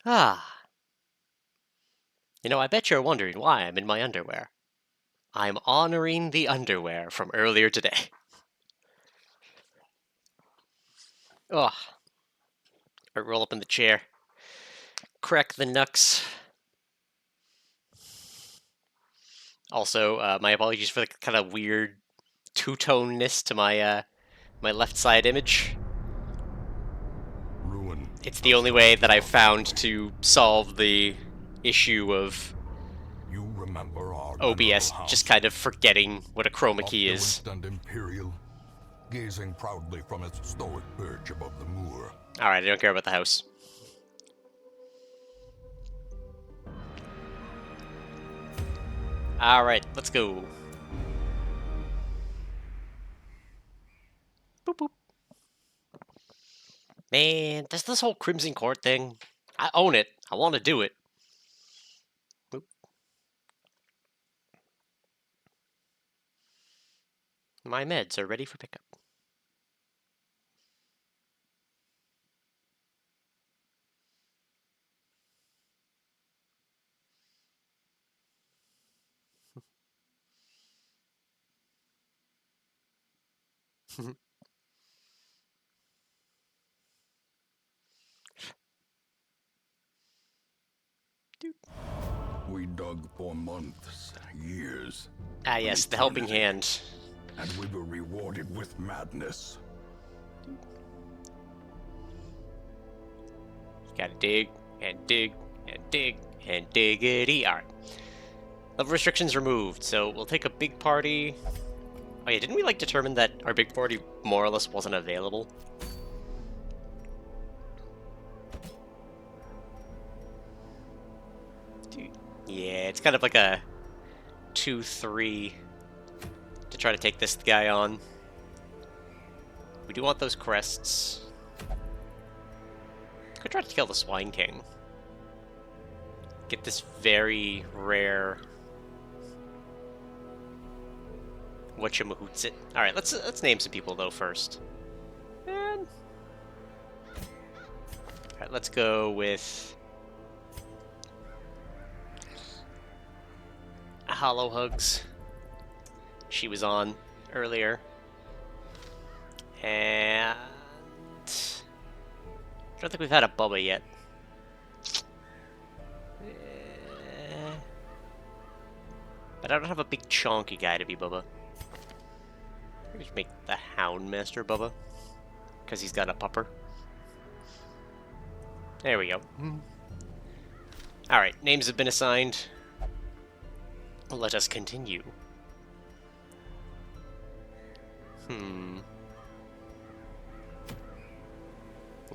Ah. You know, I bet you're wondering why I'm in my underwear. I'm honoring the underwear from earlier today. Ugh. I roll up in the chair. Crack the knucks. Also, my apologies for the kind of weird two-toneness to my left side image. Ruin. It's the only way that I've found to solve the issue of You remember our OBS venerable just house, kind of forgetting what a chroma key is. opulent and imperial, gazing proudly from its stoic perch above the moor. Alright, I don't care about the house. Alright, let's go. Boop boop. Man, this whole Crimson Court thing, I own it. I want to do it. Boop. My meds are ready for pickup. We dug for months, years. Ah yes, the helping eternity, hand. And we were rewarded with madness. Gotta dig, and dig, and dig, and diggity. Alright. Level restrictions removed, so we'll take a big party. Oh yeah, didn't we like determine that our big party more or less wasn't available? Dude. Yeah, it's kind of like a 2-3 to try to take this guy on. We do want those crests. Could try to kill the Swine King. Get this very rare whatchamahoots it. Alright, let's name some people though first. And alright, let's go with Hollow Hugs. She was on earlier. And I don't think we've had a Bubba yet. But I don't have a big chonky guy to be Bubba. Maybe just make the Houndmaster Bubba. Because he's got a pupper. There we go. Alright, names have been assigned. Let us continue.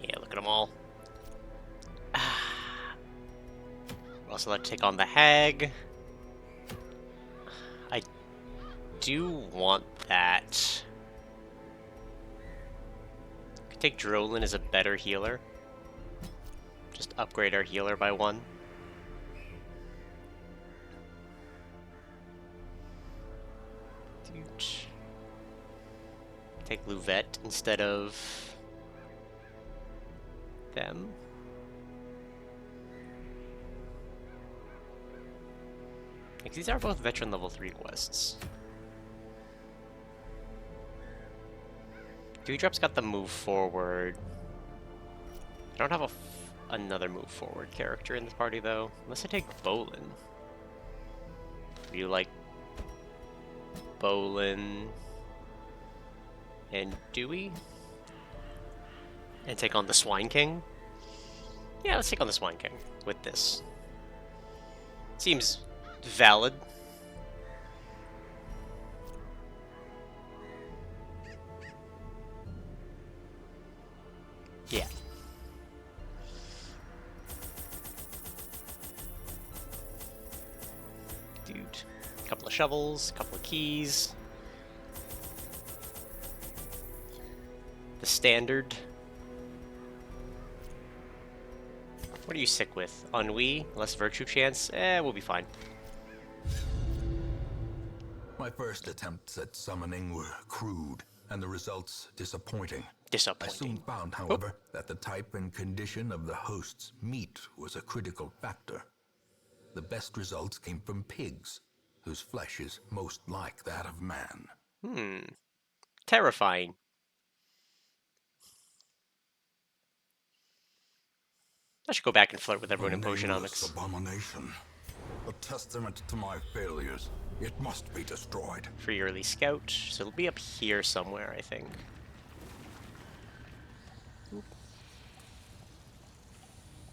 Yeah, look at them all. We're also allowed to take on the Hag. I do want that. Could take Drolin as a better healer. Just upgrade our healer by 1. Take Louvette instead of them. Like, these are both veteran level 3 quests. Dewdrop's got the move forward. I don't have another move forward character in the party though, unless I take Bolin. Do you like Bolin and Dewey? And take on the Swine King? Yeah, let's take on the Swine King with this. Seems valid. Yeah. Dude. A couple of shovels, a couple of keys. The standard. What are you sick with? Ennui? Less virtue chance? We'll be fine. My first attempts at summoning were crude, and the results disappointing. I Disappointing. soon found, however, that the type and condition of the host's meat was a critical factor. The best results came from pigs, whose flesh is most like that of man. Terrifying. I should go back and flirt with everyone in Nameless Potionomics. abomination. A testament to my failures. It must be destroyed. Free early scout. So it'll be up here somewhere, I think. Oop.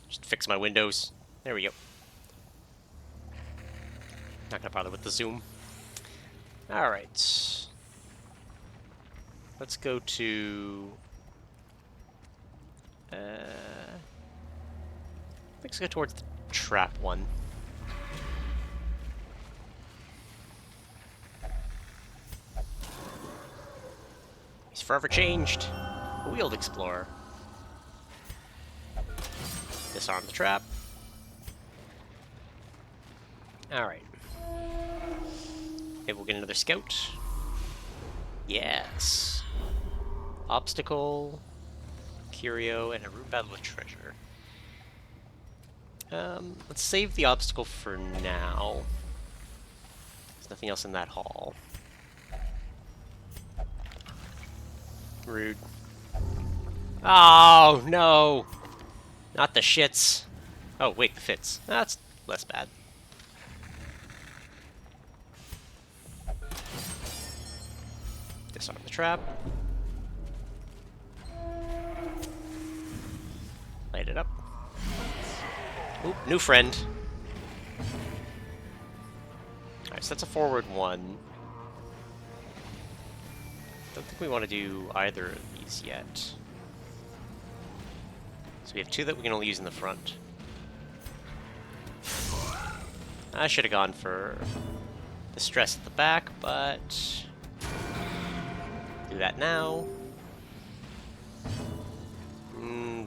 Just fix my windows. There we go. Not gonna bother with the zoom. Alright. Let's go to... let's go towards the trap one. He's forever changed. A wheeled explorer. Disarm the trap. Alright. Maybe we'll get another scout. Yes. Obstacle, curio, and a room battle with treasure. Let's save the obstacle for now. There's nothing else in that hall. Rude. Oh, no! Not the shits. Oh, wait, the fits. That's less bad. Disarm the trap. Light it up. Oop, new friend. Alright, so that's a forward one. Don't think we want to do either of these yet. So we have two that we can only use in the front. I should have gone for the stress at the back, but do that now.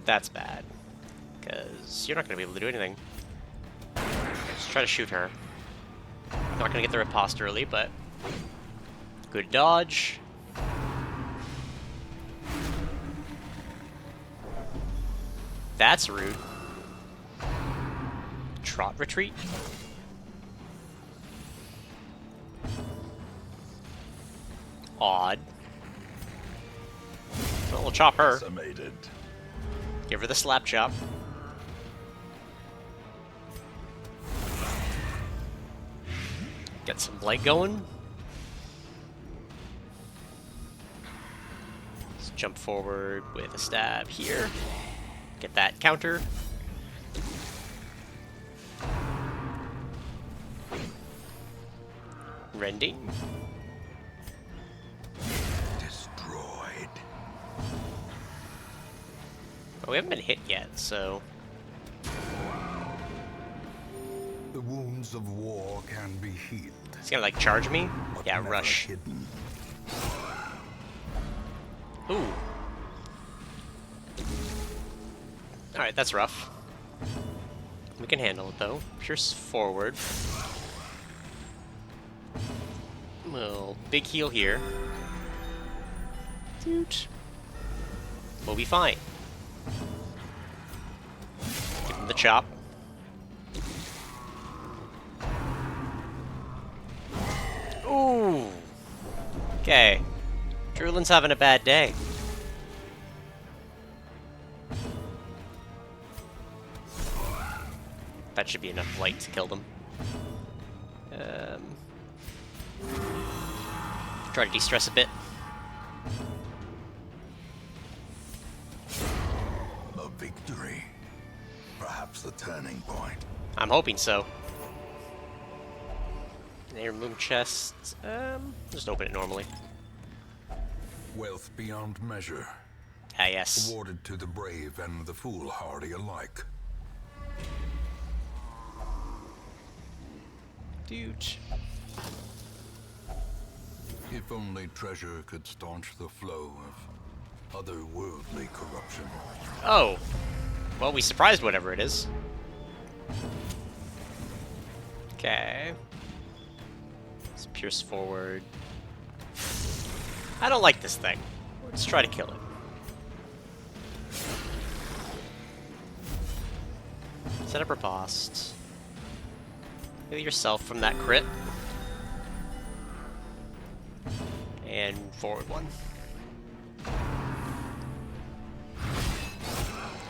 That's bad, because you're not going to be able to do anything. Just try to shoot her. Not going to get the riposte early, but good dodge. That's rude. Trot retreat. Odd. Well, we'll chop her. Decimated. Give her the slap chop. Get some blight going. Let's jump forward with a stab here. Get that counter. Rending. Destroyed. Oh, we haven't been hit yet, so... The wounds of war can be healed. He's gonna, like, charge me? But Yeah, never rush. hidden. Ooh. Alright, that's rough. We can handle it, though. Pierce forward. Well, big heal here. Dude. We'll be fine. Give him the chop. Ooh. Okay. Drulin's having a bad day. That should be enough light to kill them. Try to de-stress a bit. A victory. Perhaps the turning point. I'm hoping so. Air moon chest. Just open it normally. Wealth beyond measure. Ah, yes. Awarded to the brave and the foolhardy alike. Dude. If only treasure could staunch the flow of otherworldly corruption. Oh. Well, we surprised whatever it is. Okay. Let's pierce forward. I don't like this thing. Let's try to kill it. Set up riposte. Heal yourself from that crit. And forward one.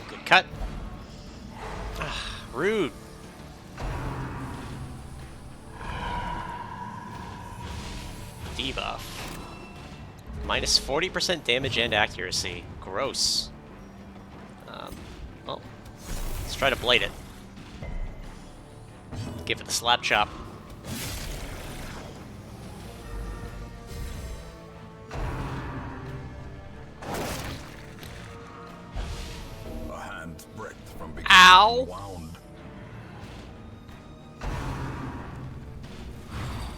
Good cut. Rude. Debuff. Minus 40% damage and accuracy. Gross. Well, let's try to blade it. Give it the slap chop. A hand's breadth from becoming Ow! wound.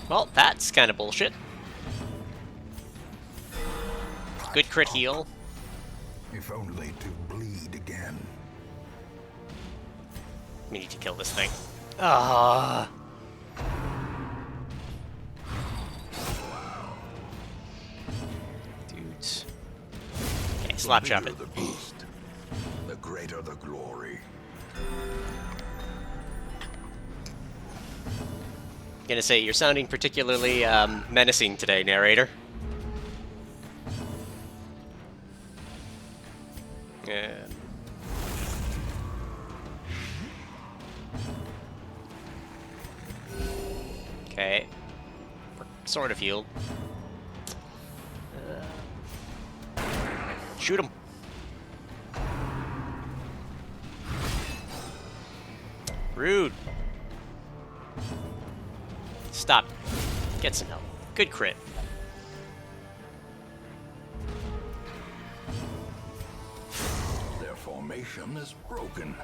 Well, that's kind of bullshit. Good crit heal. If only to bleed again. We need to kill this thing. Ah. Dudes. Okay, slap chop it. The beast, the greater the glory. Gonna say, you're sounding particularly menacing today, narrator. Yeah. Okay. We're sort of healed. Shoot him. Rude. Stop. Get some help. Good crit. Their formation is broken.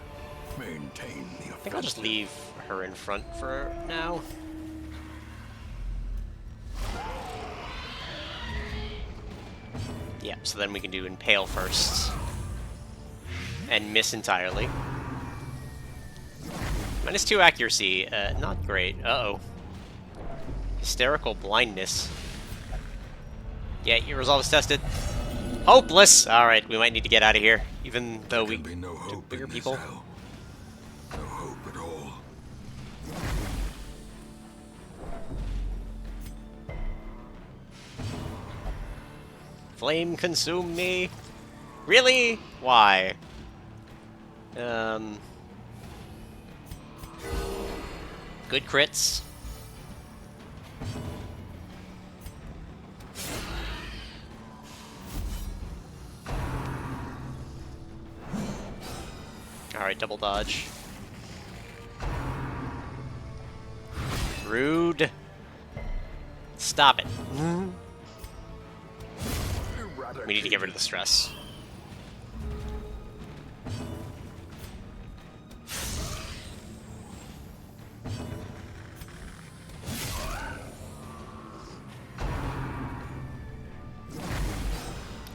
Maintain the I think I'll just leave her in front for now. Yeah, so then we can do Impale first. And miss entirely. -2 accuracy, not great. Uh-oh. Hysterical blindness. Yeah, your resolve is tested. Hopeless! Alright, we might need to get out of here, even though we be no do hope bigger in this people. hell. No hope at all. Flame consume me? Really? Why? Good crits. Alright, double dodge. Rude. Stop it. We need to get rid of the stress.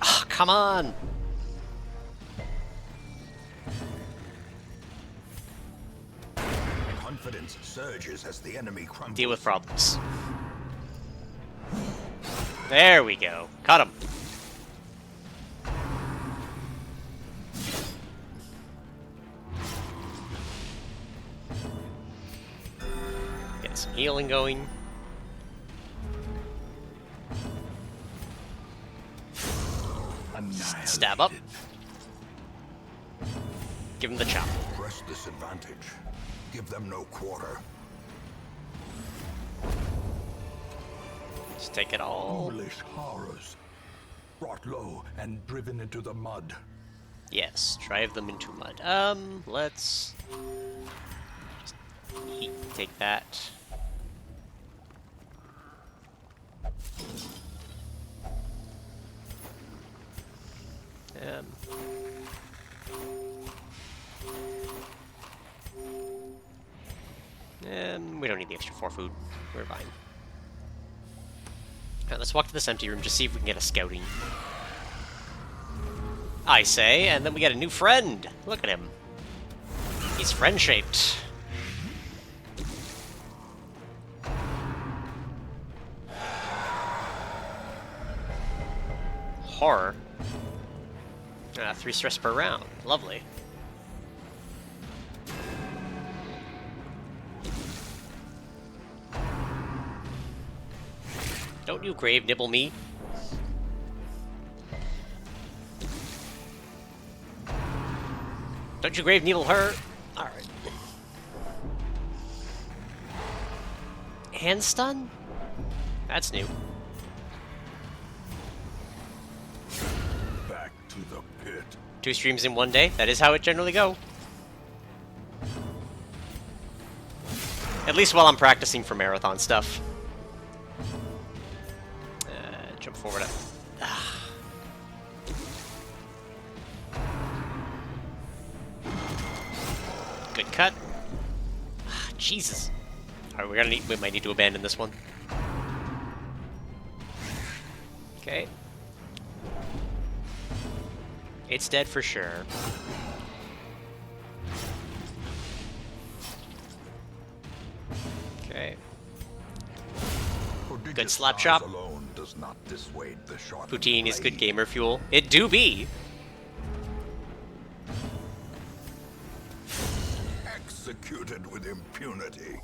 Ah, come on! Confidence surges as the enemy crumbles. Deal with problems. There we go. Cut him. Get some healing going. Stab up. Give him the chop. Press this advantage. Give them no quarter. Just take it all. Foolish horrors. Brought low and driven into the mud. Yes, drive them into mud. Let's just take that. We don't need the extra 4 food. We're fine. Alright, let's walk to this empty room, just see if we can get a scouting. I say, and then we get a new friend! Look at him. He's friend-shaped. Horror. 3 stress per round. Lovely. Don't you grave nibble me. Don't you grave nibble her. Alright. Hand stun? That's new. Back to the pit. 2 streams in one day. That is how it generally go. At least while I'm practicing for marathon stuff. Jump forward up. Good cut. Jesus. Alright, we might need to abandon this one. Okay. It's dead for sure. Okay. Good slap chop. Alone does not dissuade the sharp Poutine is good blade. gamer fuel. It do be. Executed with impunity.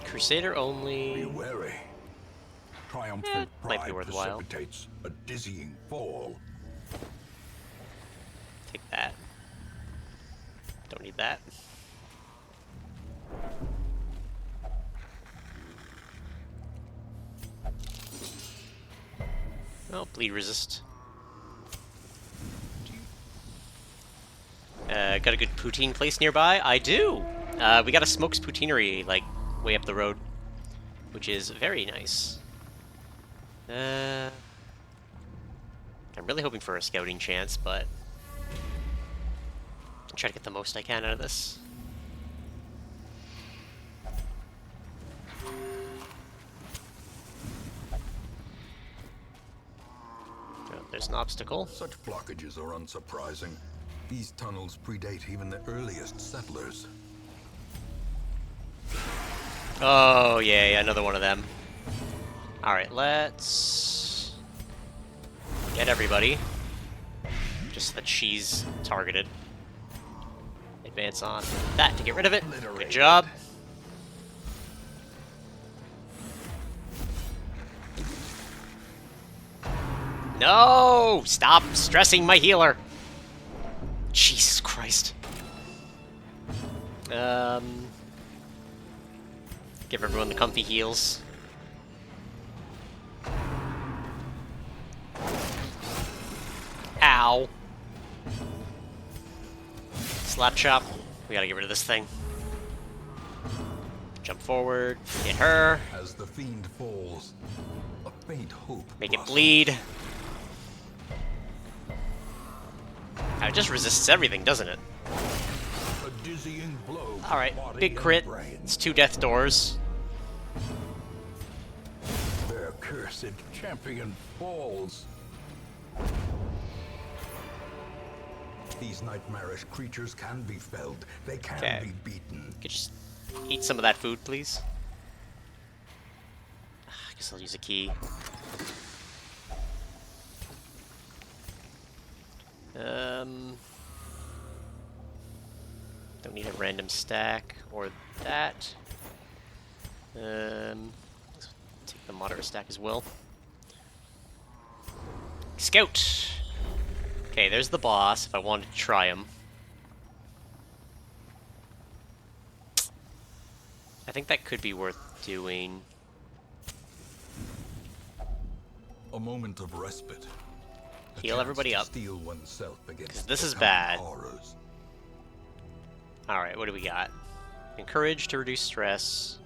Crusader Be only. wary. Triumphant might be pride worthwhile. precipitates a dizzying fall. Take that. Don't need that. Oh, bleed resist. Got a good poutine place nearby? I do! We got a Smokes Poutinery, like, way up the road. Which is very nice. I'm really hoping for a scouting chance, but I'll try to get the most I can out of this. Oh, there's an obstacle. Such blockages are unsurprising. These tunnels predate even the earliest settlers. Oh, yeah, another one of them. Alright, let's get everybody. Just so that she's targeted. Advance on that to get rid of it. Good job. No! Stop stressing my healer! Jesus Christ. Give everyone the comfy heals. Ow. Slap chop. We gotta get rid of this thing. Jump forward. Hit her. As the fiend falls, a faint hope Make it blossoms. bleed. It just resists everything, doesn't it? A dizzying blow to Alright, body big and crit. brain. It's 2 death doors. Their cursed champion falls. These nightmarish creatures can be felled. They can Okay. be beaten. Could just eat some of that food, please. I guess I'll use a key. Don't need a random stack or that. Let's take the moderate stack as well. Scout! Okay, there's the boss, if I wanted to try him. I think that could be worth doing. A moment of respite. A Heal chance everybody to up. Steel oneself against 'Cause this the is coming bad. horrors. Alright, what do we got? Encourage to reduce stress.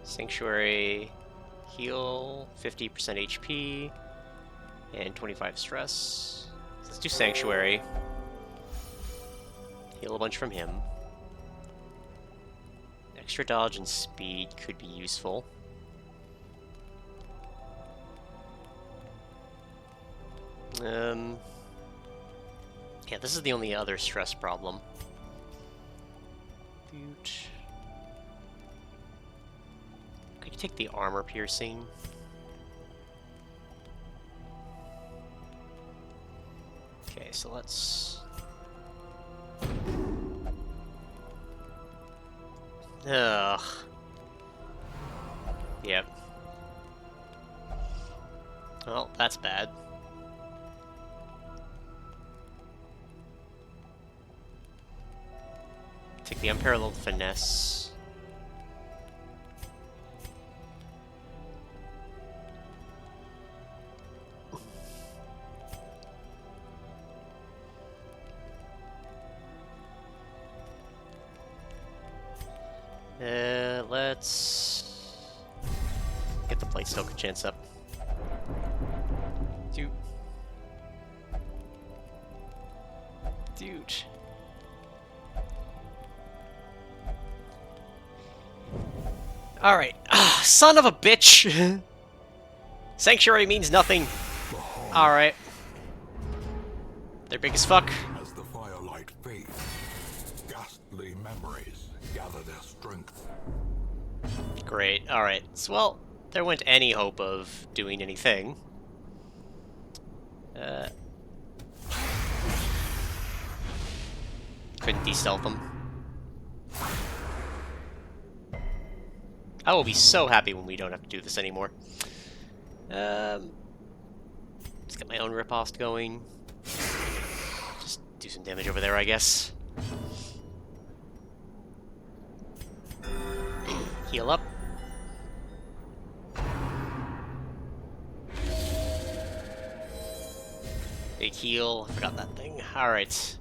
Sanctuary. Heal 50% HP. And 25 stress. Let's do Sanctuary. Heal a bunch from him. Extra dodge and speed could be useful. Yeah, this is the only other stress problem. Boot. Could you take the armor piercing? Okay, so let's... Ugh. Yep. Well, that's bad. Take the unparalleled finesse. Let's get the Blight Stoker chance up. Dude. Dude. Alright. Son of a bitch! Sanctuary means nothing. Alright. They're big as fuck. As the firelight fades, ghastly memories gather their strength. Great. Alright. So, well, there went any hope of doing anything. Couldn't de-stealth them. I will be so happy when we don't have to do this anymore. Let's get my own riposte going. Just do some damage over there, I guess. Heal up. Big heal. I forgot that thing. Alright.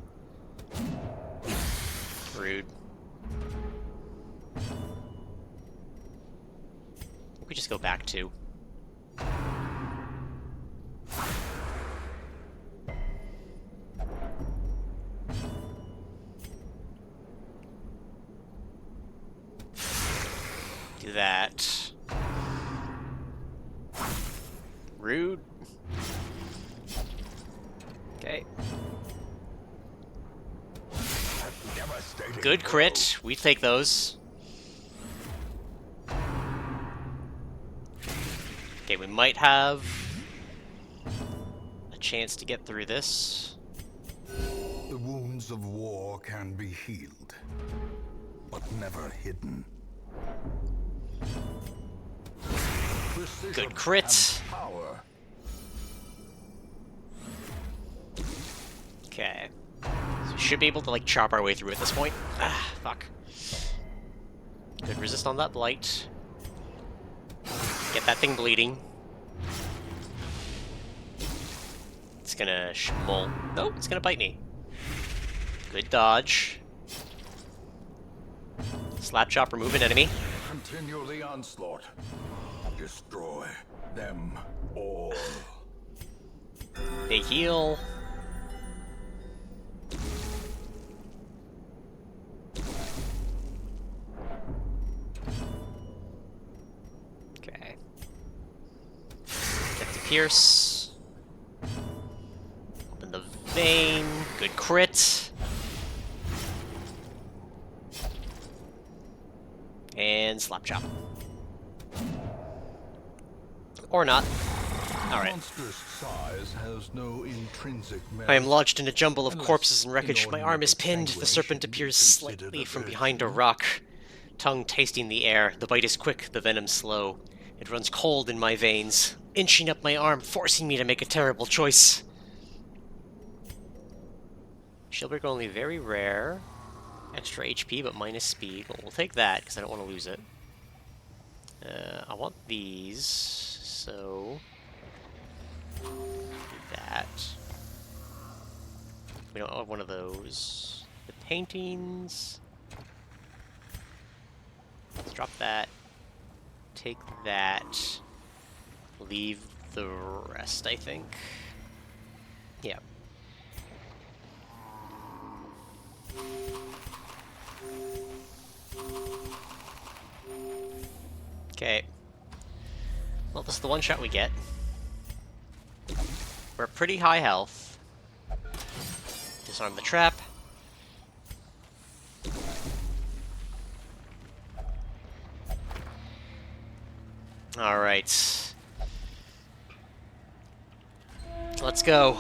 Rude. We just go back to. Do that. Rude. Okay. Good crit. We take those. Okay, we might have a chance to get through this. The wounds of war can be healed, but never hidden. Good crit. Power. Okay. So we should be able to, like, chop our way through at this point. Ah, fuck. Good resist on that blight. Get that thing bleeding. It's gonna schmoll. Nope, it's gonna bite me. Good dodge. Slap chop, remove an enemy. Continue the onslaught. Destroy them all. Big heal. Okay. Get to pierce. Open the vein. Good crit. And slap chop. Or not. Alright. Monstrous size has no intrinsic merit. I am lodged in a jumble of corpses and wreckage. My arm is pinned. The serpent appears slightly from behind a rock. Tongue tasting the air. The bite is quick, the venom slow. It runs cold in my veins, inching up my arm, forcing me to make a terrible choice. Shieldbreaker only very rare. Extra HP, but minus speed. Well, we'll take that, because I don't want to lose it. I want these, so... do that. We don't have one of those. The paintings... let's drop that. Take that. Leave the rest, I think. Yeah. Okay. Well, this is the one shot we get. We're at pretty high health. Disarm the trap. Alright. Let's go.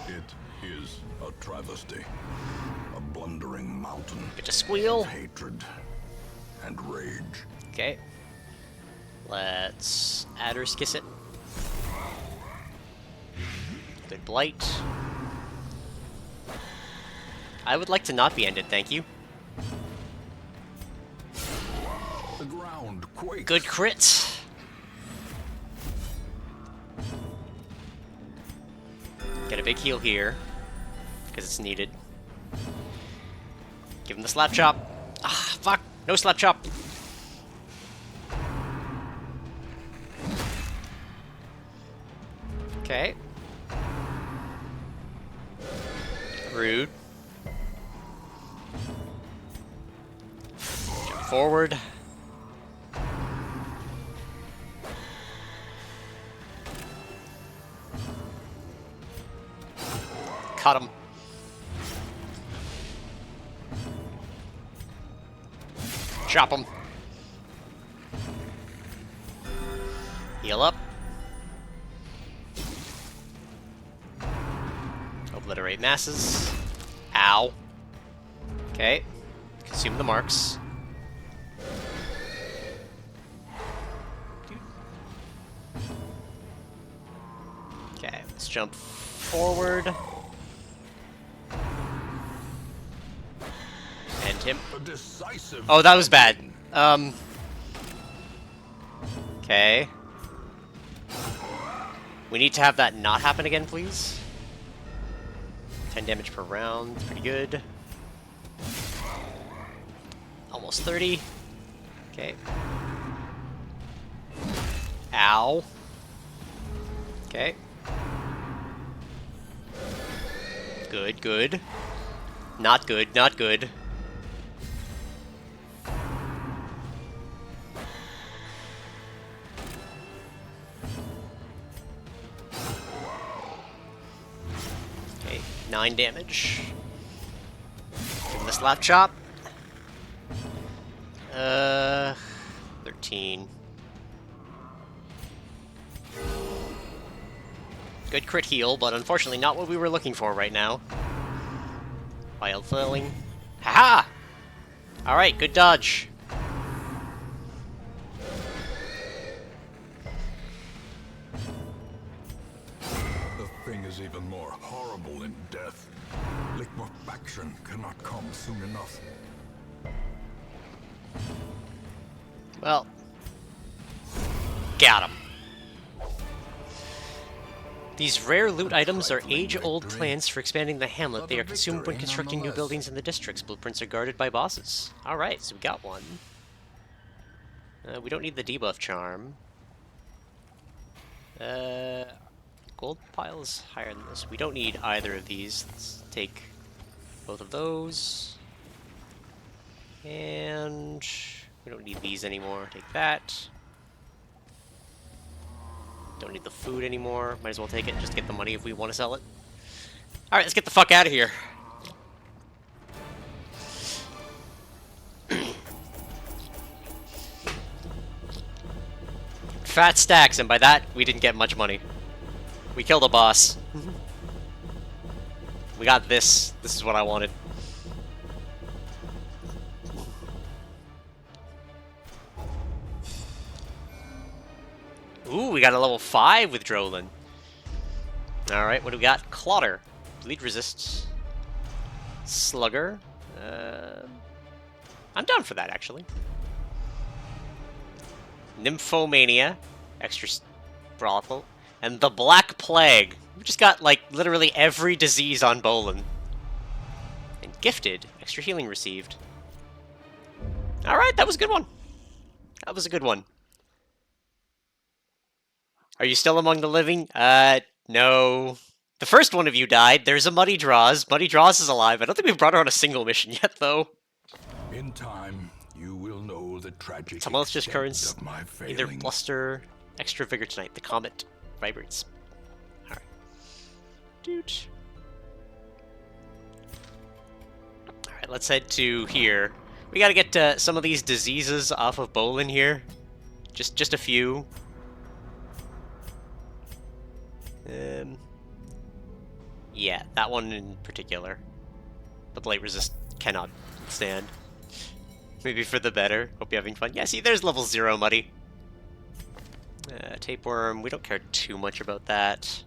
It is a travesty. A blundering mountain. Bit of squeal. Hatred and rage. Okay. Let's Adder's Kiss it. Good Blight. I would like to not be ended, thank you. The ground quakes. Good crit. Get a big heal here, because it's needed. Give him the slap chop. Ah, fuck! No slap chop! Okay. Rude. Jump forward. Cut him. Chop him. Heal up. Obliterate masses. Ow. Okay. Consume the marks. Okay, let's jump forward. End him. A decisive. Oh, that was bad. Okay. We need to have that not happen again, please. 10 damage per round, pretty good. Almost 30. Okay. Ow. Okay. Good, good. Not good, not good. Okay, 9 damage. Give him the slap chop. 13. Good crit heal, but unfortunately not what we were looking for right now. Wild flailing. Haha! Alright, good dodge. The thing is even more horrible in death. Liquefaction cannot come soon enough. Well. Got him. These rare loot items are age-old plans for expanding the hamlet. They are consumed when constructing new buildings in the districts. Blueprints are guarded by bosses. Alright, so we got one. We don't need the debuff charm. Gold pile is higher than this. We don't need either of these. Let's take both of those. And we don't need these anymore. Take that. Don't need the food anymore. Might as well take it and just get the money if we want to sell it. Alright, let's get the fuck out of here. Fat stacks, and by that, we didn't get much money. We killed a boss. We got this. This is what I wanted. Ooh, we got a level 5 with Drolin. Alright, what do we got? Clotter. Bleed resists. Slugger. I'm down for that, actually. Nymphomania. Extra brothel. And the Black Plague. We just got, like, literally every disease on Bolin. And gifted. Extra healing received. Alright, that was a good one. That was a good one. Are you still among the living? No. The first one of you died. There's a Muddy Draws. Muddy Draws is alive. I don't think we've brought her on a single mission yet, though. In time, you will know the tragic Tumultuous extent currents. of my Either failings. bluster, extra vigor tonight. The comet vibrates. Alright. Dude. Alright, let's head to here. We gotta get some of these diseases off of Bolin here. Just a few. Yeah, that one in particular. The Blight Resist cannot stand. Maybe for the better. Hope you're having fun. Yeah, see, there's level 0, Muddy. Tapeworm, we don't care too much about that.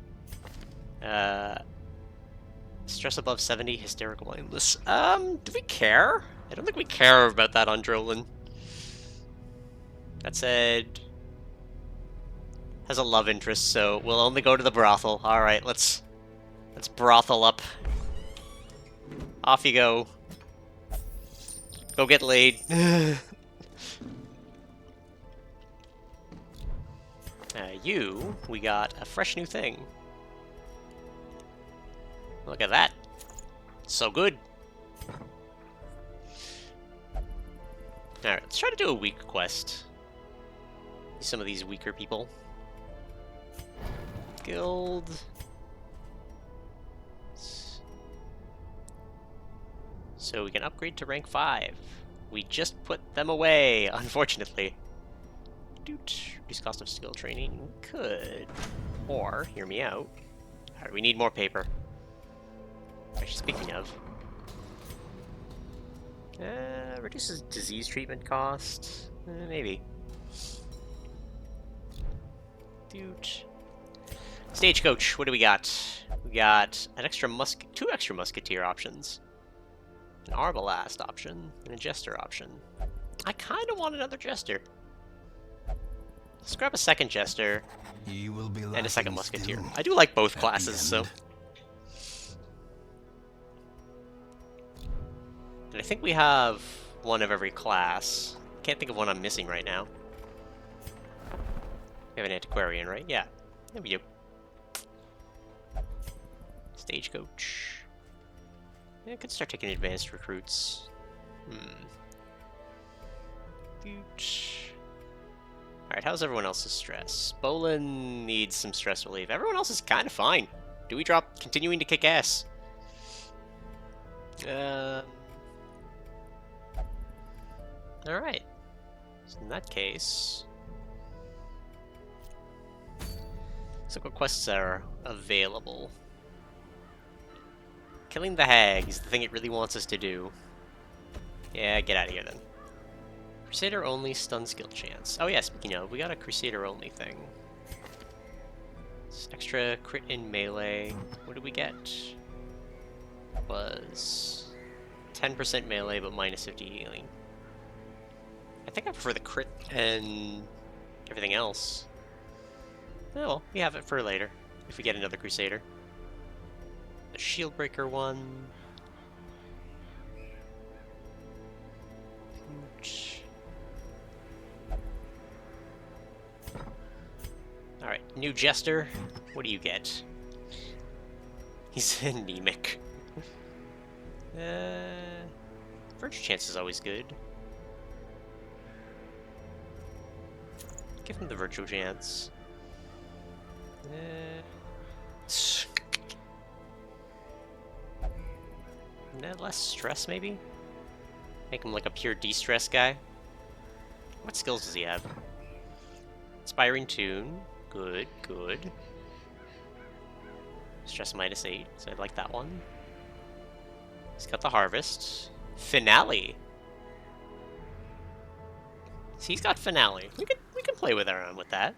Stress above 70, hysterical mindless. Do we care? I don't think we care about that on Drolin. That said, has a love interest, so we'll only go to the brothel. Alright, let's brothel up. Off you go. Go get laid. We got a fresh new thing. Look at that. So good. Alright, let's try to do a weak quest. Some of these weaker people. Guild. So we can upgrade to rank 5. We just put them away, unfortunately. Reduce cost of skill training. We could. Or, hear me out. Alright, we need more paper. Actually, speaking of. Reduces disease treatment cost. Maybe. Stagecoach, what do we got? We got an extra two extra musketeer options. An arbalast option, and a jester option. I kind of want another jester. Let's grab a second jester and a second musketeer. I do like both classes, so. And I think we have one of every class. Can't think of one I'm missing right now. We have an antiquarian, right? Yeah. There we go. Stagecoach. Yeah, I could start taking advanced recruits. Alright, how's everyone else's stress? Bolin needs some stress relief. Everyone else is kind of fine. Do we drop continuing to kick ass? Alright. So in that case... let's look what quests are available. Killing the hag is the thing it really wants us to do. Yeah, get out of here then. Crusader only stun skill chance. Oh yeah, speaking of, we got a Crusader only thing. It's extra crit in melee. What did we get? Was 10% melee but minus 50 healing. I think I prefer the crit and everything else. Oh well, we have it for later, if we get another Crusader. The Shieldbreaker one. Alright, new Jester. What do you get? He's anemic. Virtue chance is always good. Give him the virtue chance. Less stress, maybe? Make him like a pure de-stress guy. What skills does he have? Inspiring Tune. Good, good. Stress minus 8, so I like that one. He's got the Harvest. Finale. See, he's got Finale. We can play with around with that.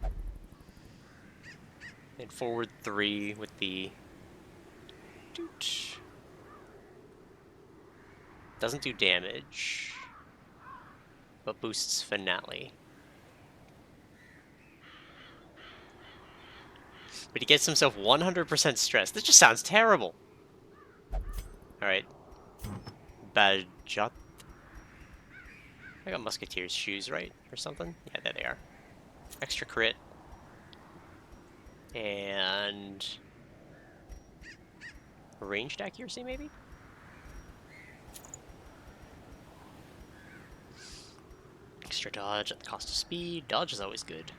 And forward 3 with the... Doesn't do damage, but boosts Finale. But he gets himself 100% stress. This just sounds terrible. Alright. Bajot. I got Musketeer's shoes, right? Or something? Yeah, there they are. Extra crit. And... ranged accuracy, maybe? Extra dodge at the cost of speed. Dodge is always good.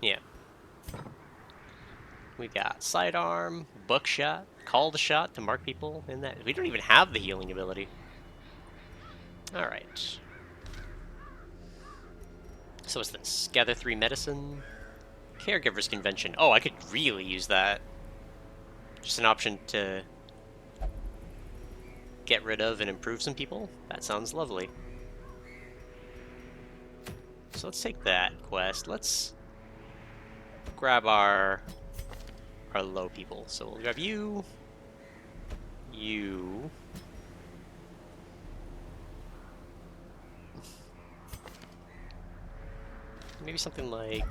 Yeah. We got sidearm, buckshot, call the shot to mark people in that. We don't even have the healing ability. Alright. So what's this? Gather 3 medicine. Caregivers convention. Oh, I could really use that. Just an option to get rid of and improve some people? That sounds lovely. So let's take that quest. Let's grab our low people. So we'll grab you. You. Maybe something like...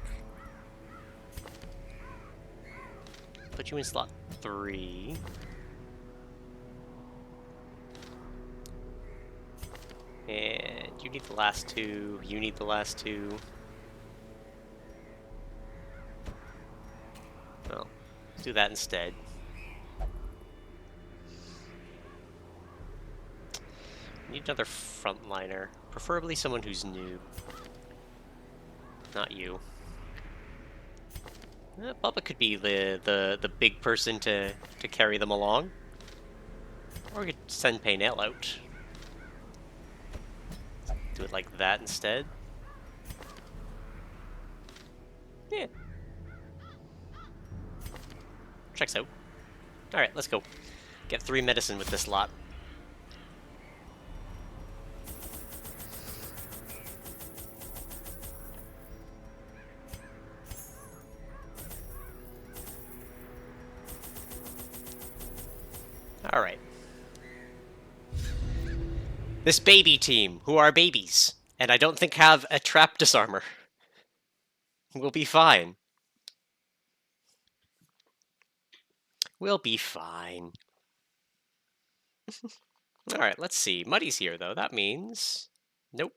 Put you in slot 3. And you need the last 2. You need the last 2. Well, let's do that instead. Need another frontliner. Preferably someone who's new. Not you. Bubba could be the big person to carry them along. Or we could send Paynell out. Do it like that instead. Yeah. Checks out. Alright, let's go. Get 3 medicine with this lot. Alright. This baby team, who are babies, and I don't think have a trap disarmor, will be fine. We'll be fine. Alright, let's see. Muddy's here, though. That means... Nope.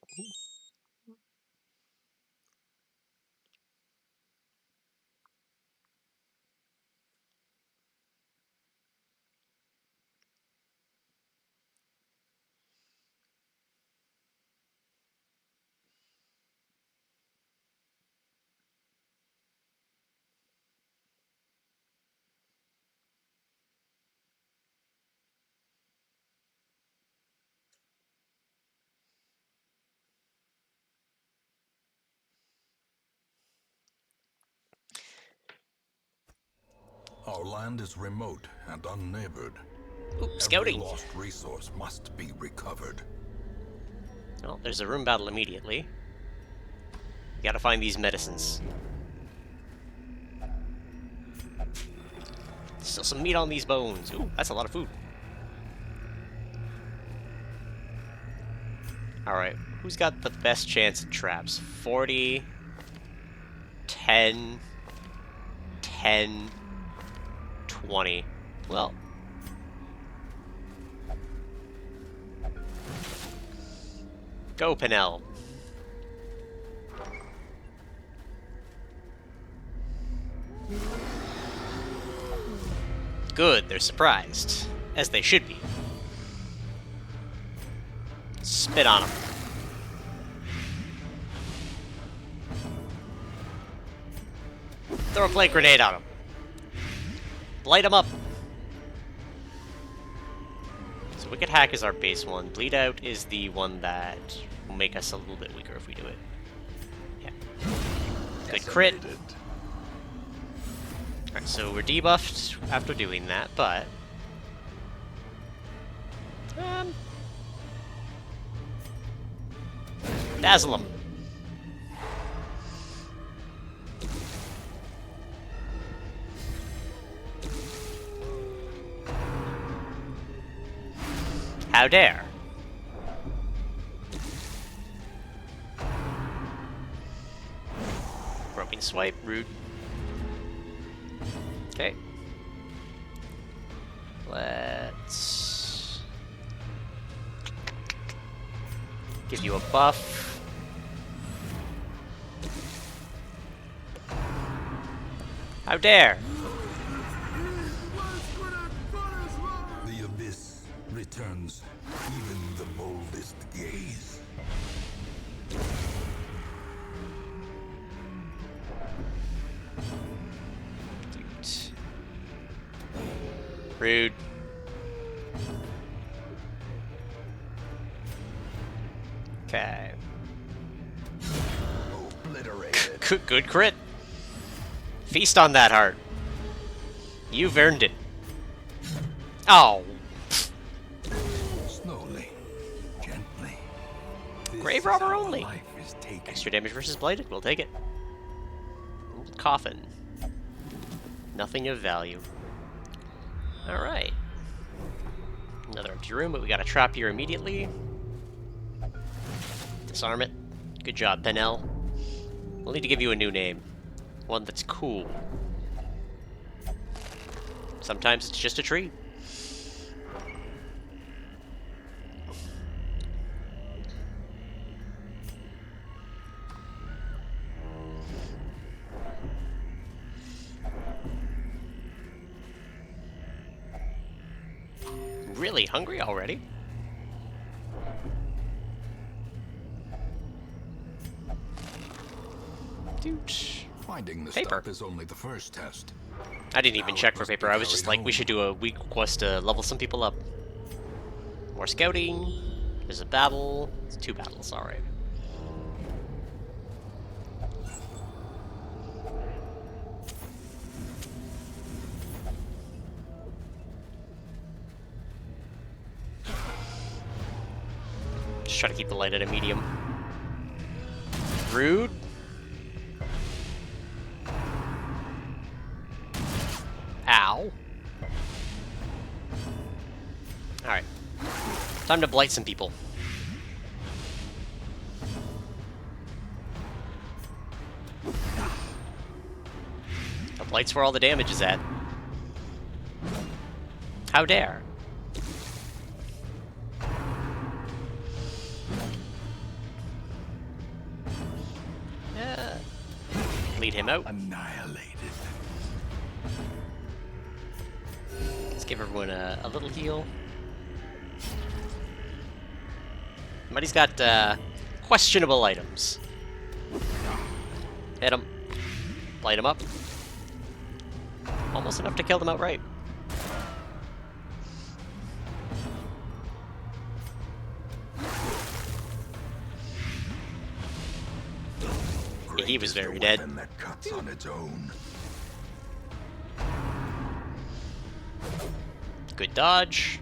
Our land is remote and unneighbored. Ooh, scouting! Every lost resource must be recovered. Well, there's a room battle immediately. We gotta find these medicines. Still some meat on these bones. Ooh, that's a lot of food. Alright, who's got the best chance at traps? 40... 10... 10... 20. Well... Go, Pinnell. Good, they're surprised. As they should be. Spit on them. Throw a plague grenade on them. Light them up. So Wicked Hack is our base one. Bleed Out is the one that will make us a little bit weaker if we do it. Yeah. Good crit. Alright, so we're debuffed after doing that, but... Dazzle them. How dare? Broken swipe, rude. Okay. Let's give you a buff. How dare? The abyss returns even the boldest gaze. Rude. Okay. Obliterated. Good crit. Feast on that heart. You've earned it. Oh. Slowly, gently. Grave This robber is how only. Life is taken. Extra damage versus blighted. We'll take it. Old coffin. Nothing of value. Alright. Another empty room, but we got a trap here immediately. Disarm it. Good job, Penel. We'll need to give you a new name. One that's cool. Sometimes it's just a tree. Really hungry already? Dude. Finding the Paper. stuff is only the first test. I didn't even Now check it for must be paper. I was just carried like, we home. should do a week quest to level some people up. More scouting. There's a battle. It's 2 battles, alright. Just try to keep the light at a medium. Rude. Ow. Alright. Time to blight some people. The blight's where all the damage is at. How dare. Lead him out. Annihilated. Let's give everyone a little heal. Somebody's got questionable items. Hit him. Light him up. Almost enough to kill them outright. Yeah, he was Great is very the dead. weapon that cuts on its own. Good dodge.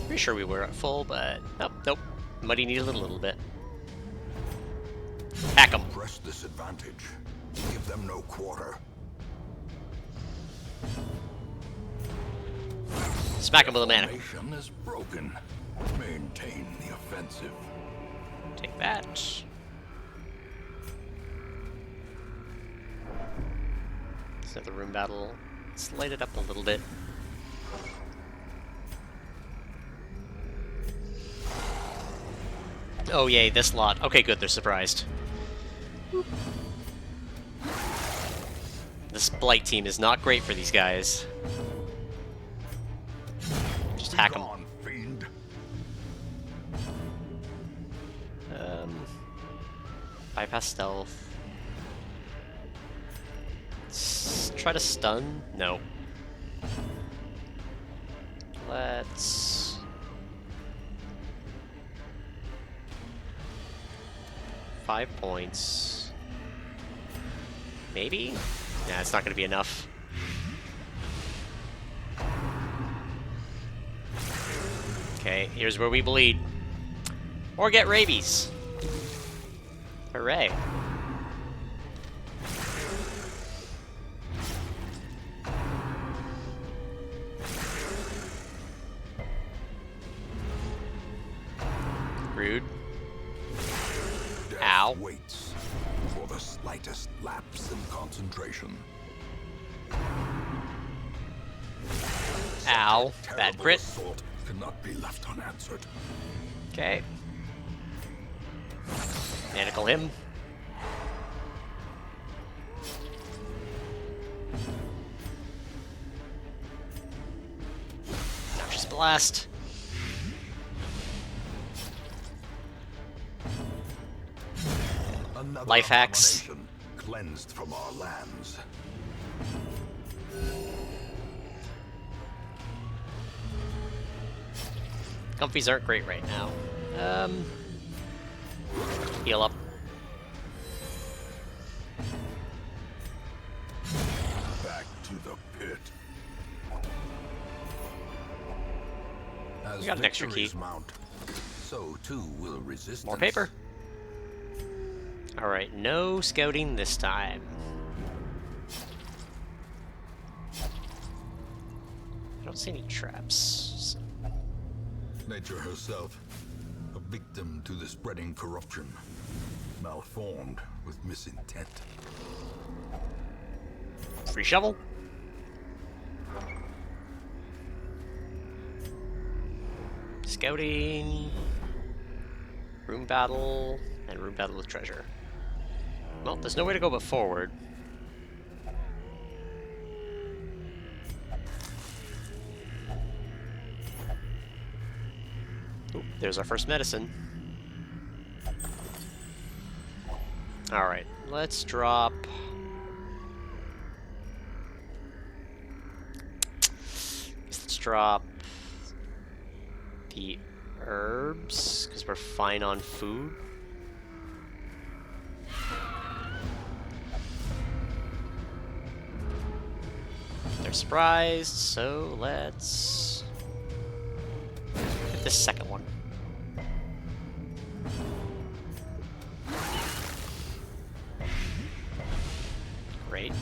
Pretty sure we were at full, but nope, nope. Muddy needed a little bit. Hack him. Press this advantage. Give them no quarter. Smack him with a manacle. Formation is broken. Maintain the offensive. Take that. Let's have the room battle. Let's light it up a little bit. Oh yay, this lot. Okay, good, they're surprised. This blight team is not great for these guys. Just hack them. Gone, fiend. Bypass stealth. Try to stun? No. Let's... $5 points. Maybe? Nah, it's not gonna be enough. Okay, here's where we bleed. Or get rabies. Hooray. Rude. Death Ow. waits for the slightest lapse in concentration. Ow. Bad Terrible crit. assault cannot be left unanswered. Okay. Manacle him. Noxious blast. Another Life hacks. abomination cleansed from our lands. Comfies aren't great right now. Heal up. Back to the pit. As We got an extra victories key. Mount, so too will resistance. More paper. Alright, no scouting this time. I don't see any traps. Nature herself, a victim to the spreading corruption, malformed with misintent. Free shovel. Scouting. Room battle. And room battle with treasure. Well, there's no way to go but forward. Ooh, there's our first medicine. Alright, let's drop... Let's drop the herbs, because we're fine on food. They're surprised, so let's get this second one. Great.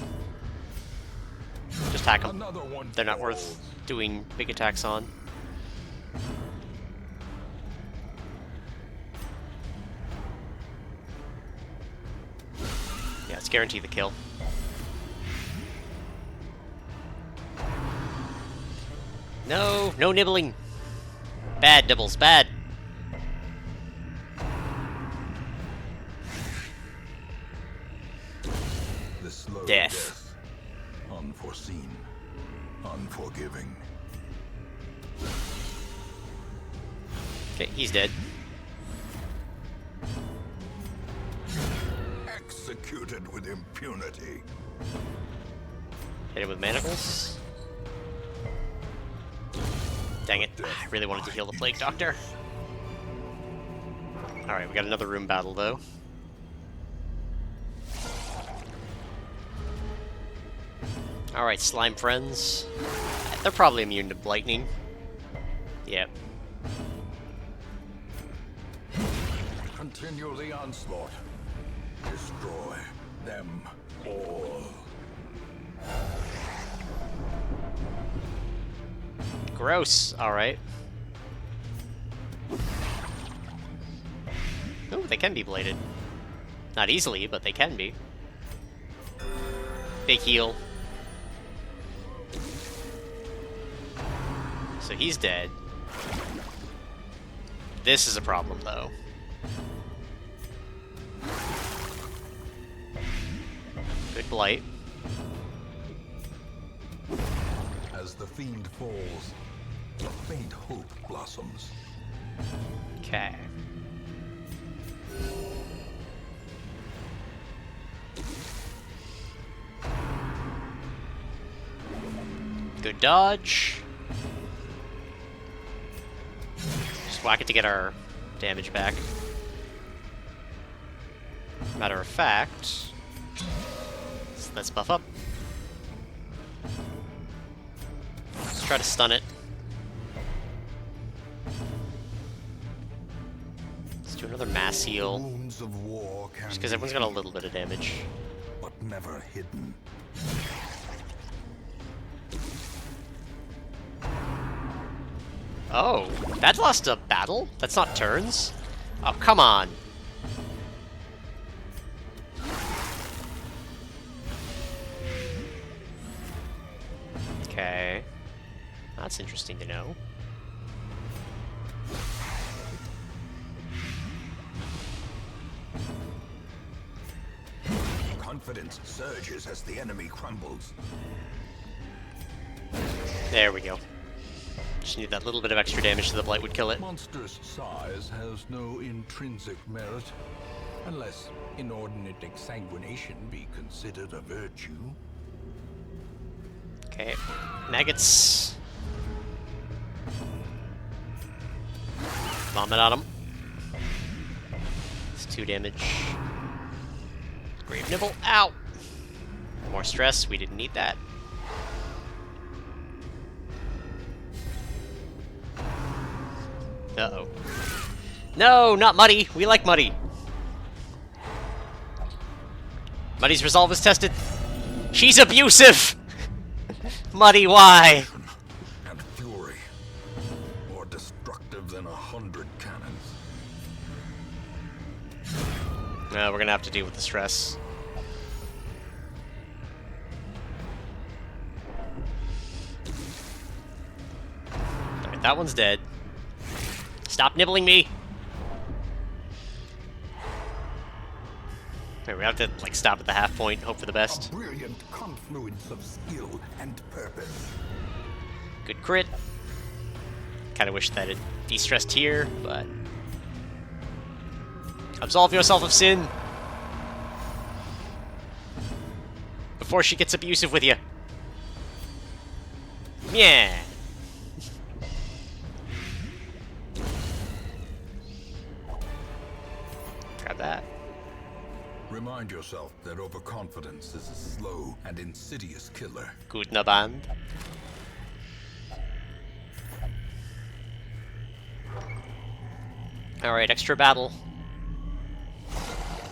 Just hack them. They're not worth doing big attacks on. Yeah, let's guarantee the kill. No, no nibbling. Bad nibbles, bad. The slow Death. Unforeseen, unforgiving. Okay, he's dead. Executed with impunity. Hit him with manacles. Dang it, I really wanted to heal the Plague Doctor. Alright, we got another room battle though. Alright, slime friends. They're probably immune to lightning. Yep. Continue the onslaught. Destroy them all. Gross. Alright. Oh, they can be bladed. Not easily, but they can be. Big heal. So he's dead. This is a problem, though. Good blight. As the fiend falls, a faint hope blossoms. Okay. Good dodge. Just whack it to get our damage back. Matter of fact, let's buff up. Let's try to stun it. Let's do another mass heal. Wounds of war can Just because everyone's got a little bit of damage. but never hidden. Oh, that lost a battle? That's not turns? Oh, come on. Okay. That's interesting to know. Confidence surges as the enemy crumbles. There we go. Just need that little bit of extra damage so the blight would kill it. Monstrous size has no intrinsic merit, unless inordinate exsanguination be considered a virtue. Okay. Maggots. Vomit on him. It's 2 damage. Grave nibble. Ow! More stress. We didn't need that. Uh-oh. No, not Muddy. We like Muddy. Muddy's resolve is tested. She's abusive! Muddy, why? And fury, more destructive than 100 cannons. No, we're gonna have to deal with the stress. Alright, that one's dead. Stop nibbling me! Wait, we have to, like, stop at the half point, hope for the best. A brilliant confluence of skill and purpose. Good crit. Kinda wish that it de-stressed here, but... Absolve yourself of sin! Before she gets abusive with you. Yeah. Grab that. Remind yourself that overconfidence is a slow and insidious killer. Gutna Band. Alright, extra battle.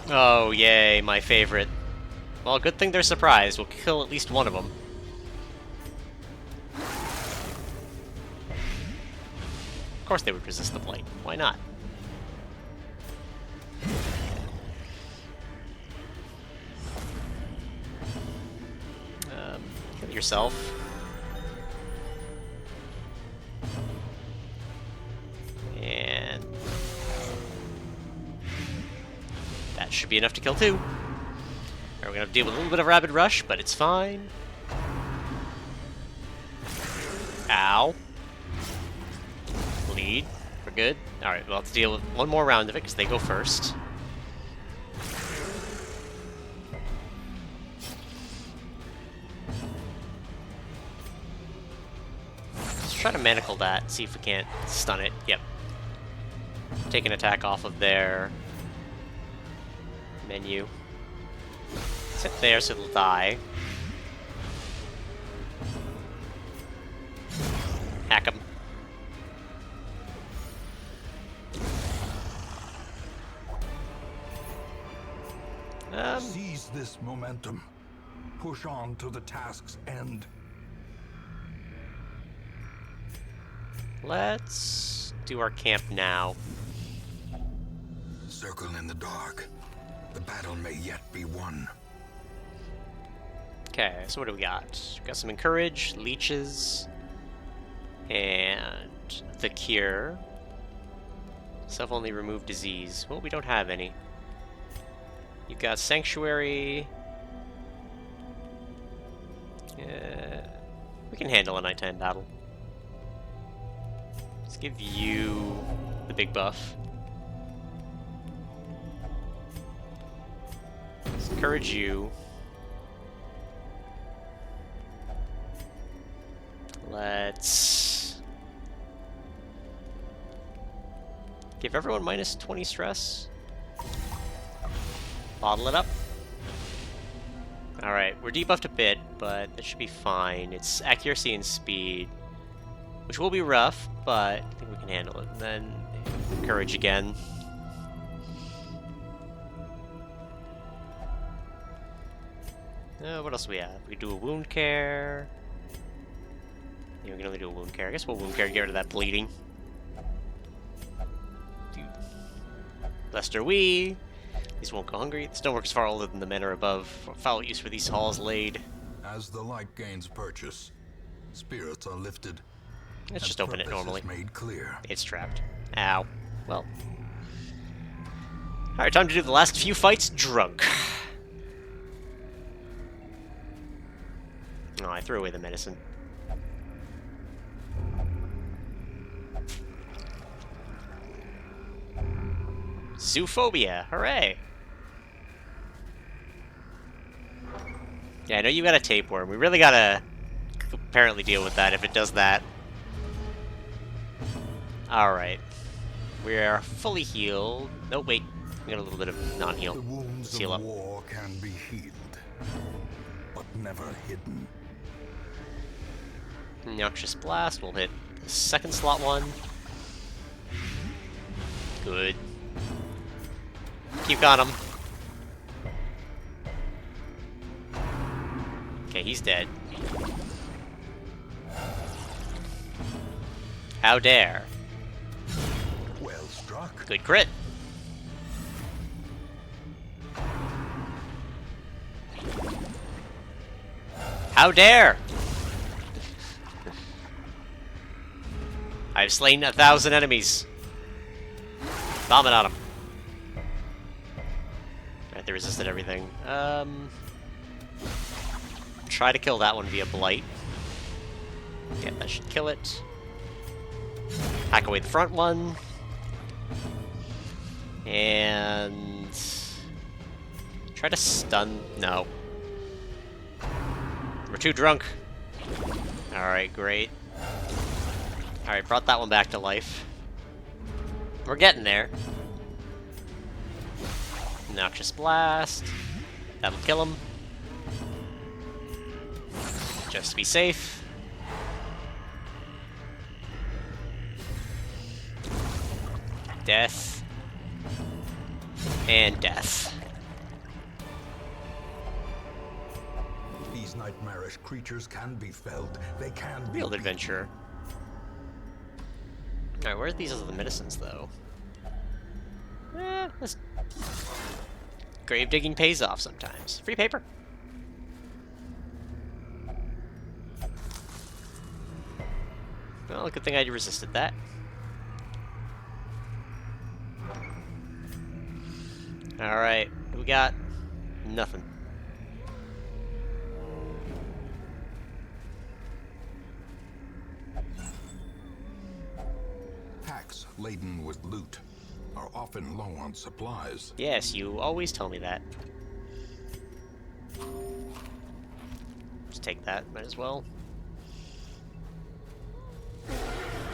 Oh, yay, my favorite. Well, good thing they're surprised. We'll kill at least one of them. Of course they would resist the blight. Why not? Kill yourself. And... that should be enough to kill two. Alright, we're gonna have to deal with a little bit of Rapid Rush, but it's fine. Ow. Bleed. We're good. Alright, we'll have to deal with one more round of it, because they go first. Let's try to manacle that, see if we can't stun it. Yep. Take an attack off of their menu. Sit there so it'll die. Hack him. Seize this momentum. Push on to the task's end. Let's do our camp now. Circle in the dark. The battle may yet be won. Okay, so what do we got? We got some Encourage, Leeches, and the Cure. Self-only remove disease. Well, we don't have any. You've got Sanctuary. We can handle a nighttime battle. Let's give you the big buff. Let's encourage you. Let's give everyone minus 20 stress. Bottle it up. Alright, we're debuffed a bit, but that should be fine. It's accuracy and speed, which will be rough, but I think we can handle it. And then courage again. What else do we have? We can do a wound care. Yeah, we can only do a wound care. I guess we'll wound care to get rid of that bleeding. Lester we. These won't go hungry. The stonework is far older than the men are above. Foul use for these halls laid. As the light gains purchase, spirits are lifted. Let's just open it normally. Made clear. It's trapped. Ow. Well. Alright, time to do the last few fights drunk. Oh, I threw away the medicine. Zoophobia! Hooray! Yeah, I know you got a tapeworm. We really gotta apparently deal with that if it does that. Alright. We are fully healed. No, wait. We got a little bit of non-heal. The wounds Heal of up. war can be healed, but never hidden. Noxious Blast. We'll hit the second slot one. Good. Keep on him. Okay, he's dead. How dare. Well struck. Good crit. How dare! I've slain 1,000 enemies. Vomit on them. Alright, they resisted everything. Try to kill that one via Blight. Yeah, that should kill it. Hack away the front one. And... try to stun... no. We're too drunk. Alright, great. Alright, brought that one back to life. We're getting there. Noxious Blast. That'll kill him. Just to be safe. Death. And death. These nightmarish creatures can be felt. They can be Field beaten. adventure. Alright, where are these other medicines, though? Grave digging pays off sometimes. Free paper. Well, good thing I resisted that. Alright, we got nothing. Packs laden with loot are often low on supplies. Yes, you always tell me that. Just take that, might as well.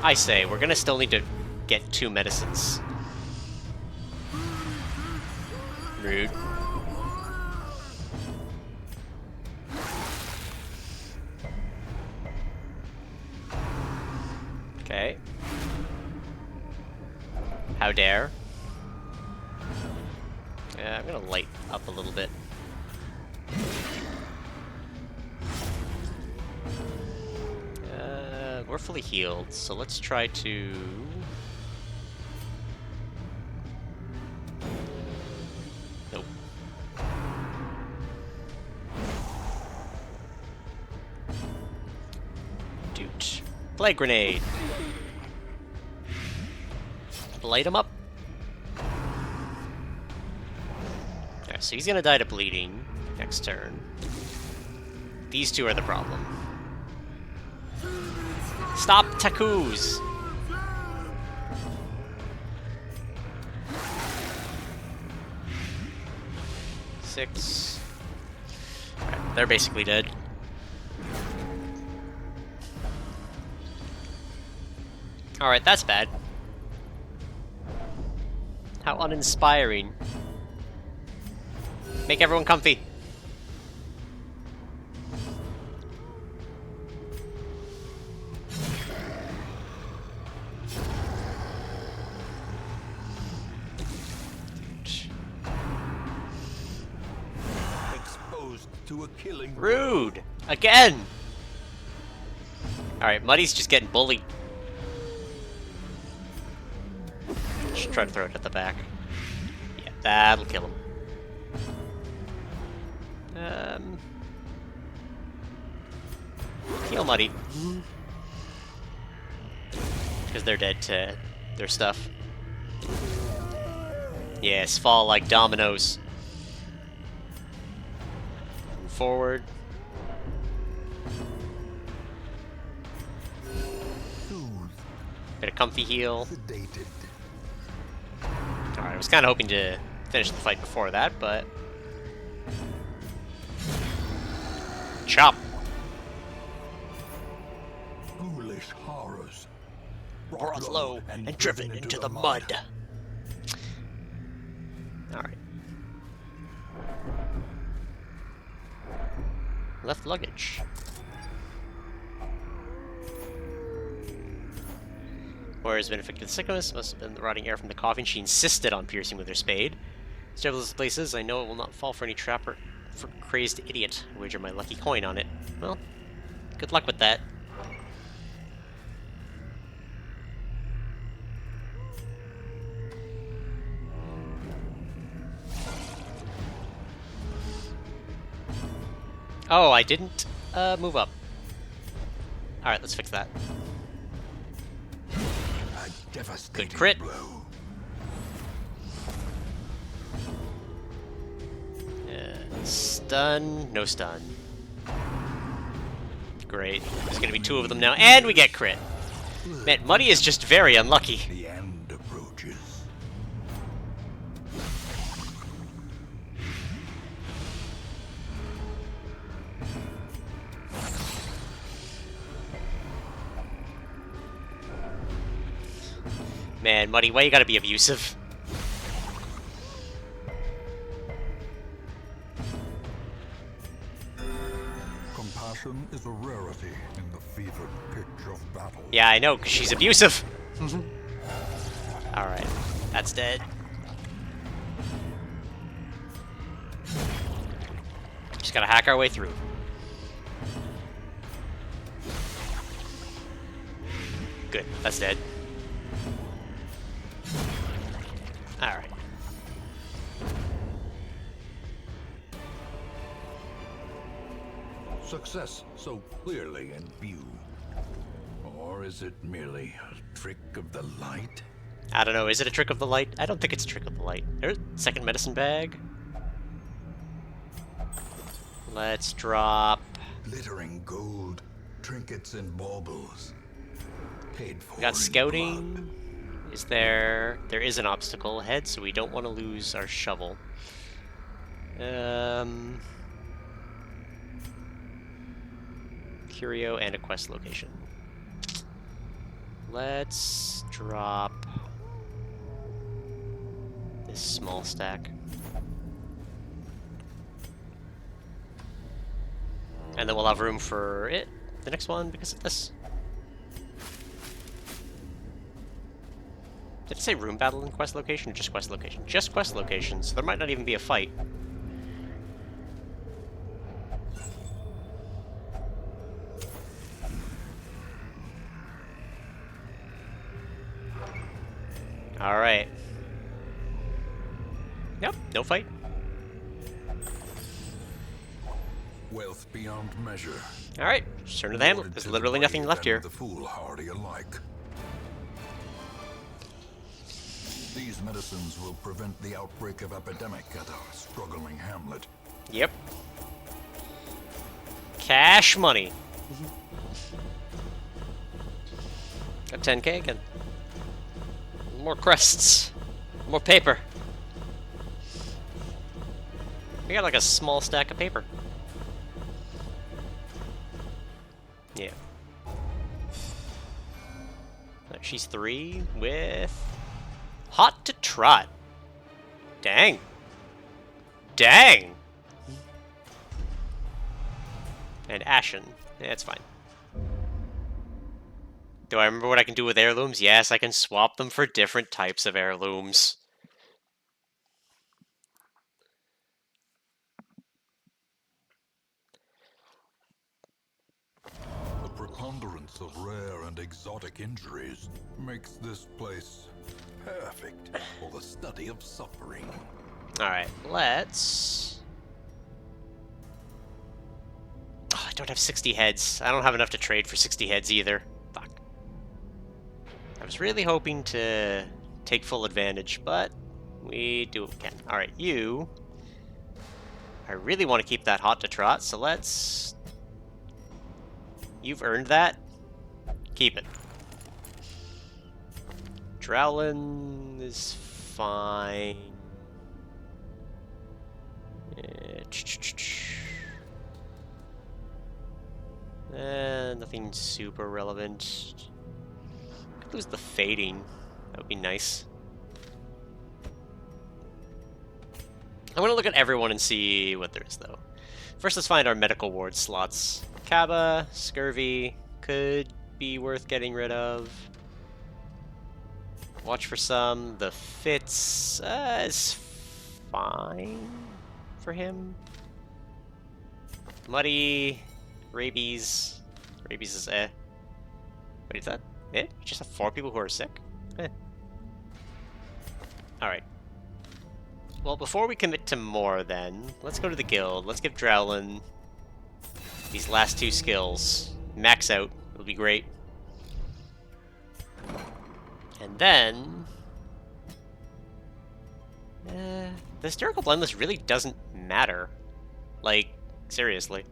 I say, we're gonna still need to get 2 medicines. Rude. Okay. How dare. Yeah, I'm gonna light up a little bit. We're fully healed, so let's try to... nope. Doot. Plague grenade! Light him up! Okay, so he's gonna die to bleeding next turn. These 2 are the problem. Stop Takus! Six. Right, they're basically dead. Alright, that's bad. How uninspiring. Make everyone comfy. Exposed to a killing. Rude! Again! Alright, Muddy's just getting bullied. Should try to throw it at the back. Yeah, that'll kill him. Heal Muddy. Because they're dead to their stuff. Yes, fall like dominoes. Move forward. Get a comfy heal. Sedated. Alright, I was kind of hoping to finish the fight before that, but... chop! Ghoulish horrors. Brought low and driven into the mud. Alright. Left luggage. Whereas been affected with sickness, must have been the rotting air from the coffin. She insisted on piercing with her spade. Several places, I know it will not fall for any trap or for crazed idiot. I wager my lucky coin on it. Well, good luck with that. Oh, I didn't move up. Alright, let's fix that. A devastating Good crit. blow. Stun, no stun. Great. There's gonna be 2 of them now, and we get crit. Man, Muddy is just very unlucky. The end approaches. Man, Muddy, why you gotta be abusive? Compassion is a rarity in the fevered pitch of battle. Yeah, I know, because she's abusive. Alright, that's dead. Just gotta hack our way through. Good, that's dead. Alright. Success so clearly in view. Or is it merely a trick of the light? I don't know, is it a trick of the light? I don't think it's a trick of the light. There's second medicine bag. Let's drop... Glittering gold, trinkets and baubles. Paid for We got in scouting. blood. Is there... There is an obstacle ahead, so we don't want to lose our shovel. Curio and a quest location. Let's drop this small stack. And then we'll have room for it, the next one, because of this. Did it say room battle in quest location or just quest location? Just quest location, so there might not even be a fight. Alright. Yep, no fight. Wealth beyond measure. Alright, just turn to the handle. There's literally nothing left here. The foolhardy alike. These medicines will prevent the outbreak of epidemic at our struggling hamlet. Yep. Cash money. Got 10k again. More crests. More paper. We got like a small stack of paper. Yeah. She's 3 with... Hot to trot. Dang. Dang! And Ashen. Yeah, it's fine. Do I remember what I can do with heirlooms? Yes, I can swap them for different types of heirlooms. The preponderance of rare and exotic injuries makes this place perfect for the study of suffering. Alright, let's... Oh, I don't have 60 heads. I don't have enough to trade for 60 heads either. Fuck. I was really hoping to take full advantage, but we do what we can. Alright, you... I really want to keep that hot to trot, so let's... You've earned that. Keep it. Drowlin is fine. Nothing super relevant. Could lose the fading. That would be nice. I want to look at everyone and see what there is, though. First, let's find our medical ward slots. Kaba, Scurvy, could be worth getting rid of. Watch for some. The Fitz is fine for him. Muddy, Rabies. Rabies is eh. Wait, is that it? You just have 4 people who are sick? Eh. Alright. Well, before we commit to more, then, let's go to the guild. Let's give Drowlin these last 2 skills. Max out. It'll be great. And then... the Hysterical Blindness really doesn't matter. Like, seriously.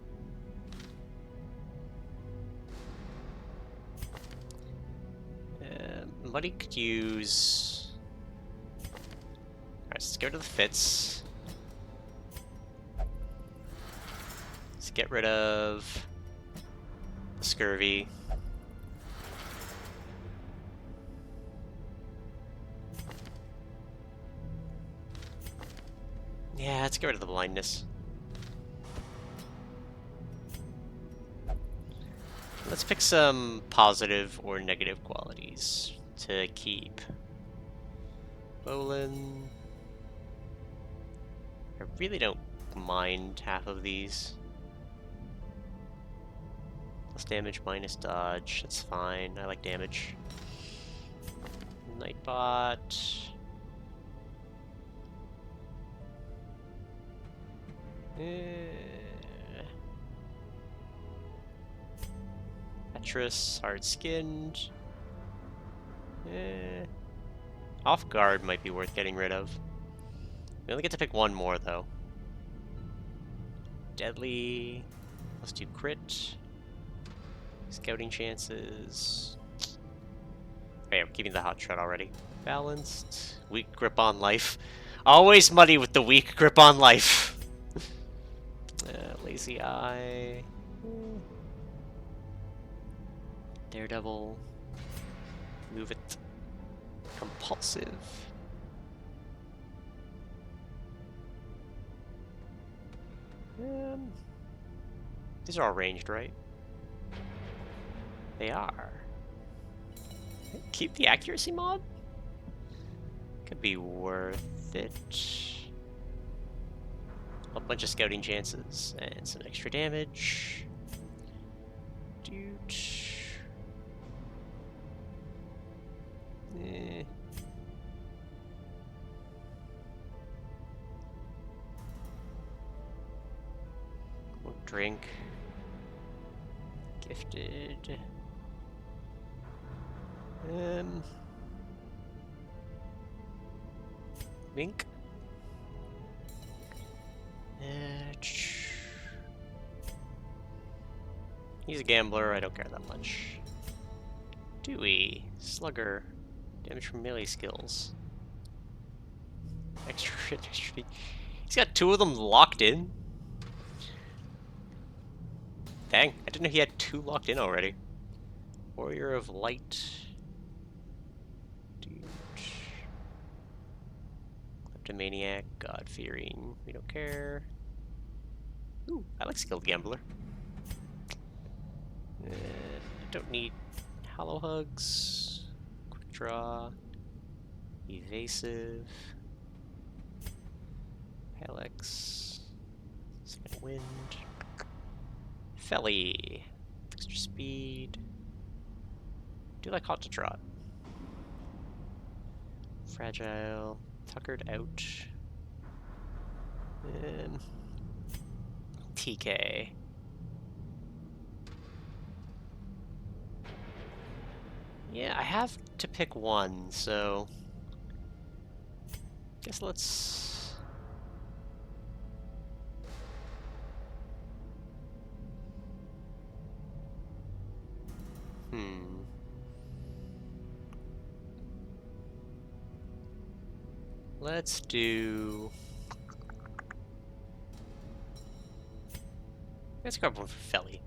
Muddy could use... Alright, let's go to the Fits. Let's get rid of the Scurvy. Yeah, let's get rid of the Blindness. Let's pick some positive or negative qualities to keep. Bolin. I really don't mind half of these. Plus damage, minus dodge. That's fine. I like damage. Nightbot. Petrus, hard-skinned. Off guard might be worth getting rid of. We only get to pick one more, though. Deadly. Let's do crit. Scouting chances. Oh yeah, we're keeping the hot shot already. Balanced. Weak grip on life. Always muddy with the weak grip on life. Lazy eye. Daredevil. Move it. Compulsive. These are all ranged, right? They are. Keep the accuracy mod? Could be worth it. A bunch of scouting chances and some extra damage. Dude. Won't drink. Gifted. Mink. He's a gambler, I don't care that much. Dewey. Slugger. Damage from melee skills. Extra crit, extra speed. He's got 2 of them locked in. Dang, I didn't know he had 2 locked in already. Warrior of Light. Dude. Kleptomaniac, God-fearing. We don't care. Ooh, I like Skilled Gambler. Don't need Hollow Hugs. Quick Draw. Evasive. Helix. Second Wind. Felly. Extra speed. Do like Hot to Trot. Fragile. Tuckered out. TK. Yeah, I have to pick one, so... Guess let's... Let's do... Let's grab one for Felly.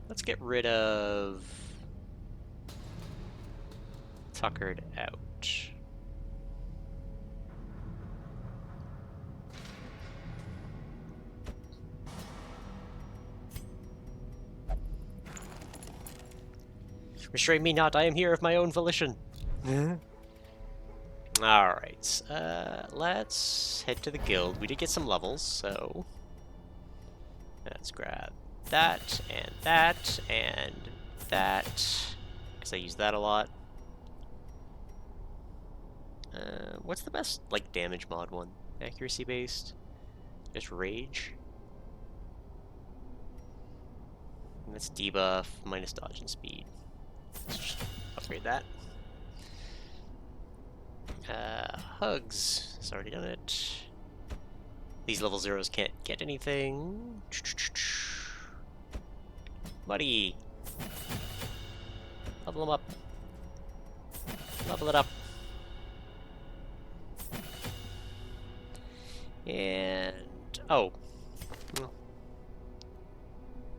Let's get rid of... Tuckered out. Restrain me not, I am here of my own volition. Alright, let's head to the guild. We did get some levels, so... Let's grab that, and that, and that. Because I use that a lot. What's the best, like, damage mod one? Accuracy-based? Just rage? And that's debuff, minus dodge and speed. Let's just upgrade that. Hugs. It's already done it. These level zeros can't get anything. Buddy! Level them up. Level it up. And... oh. Well,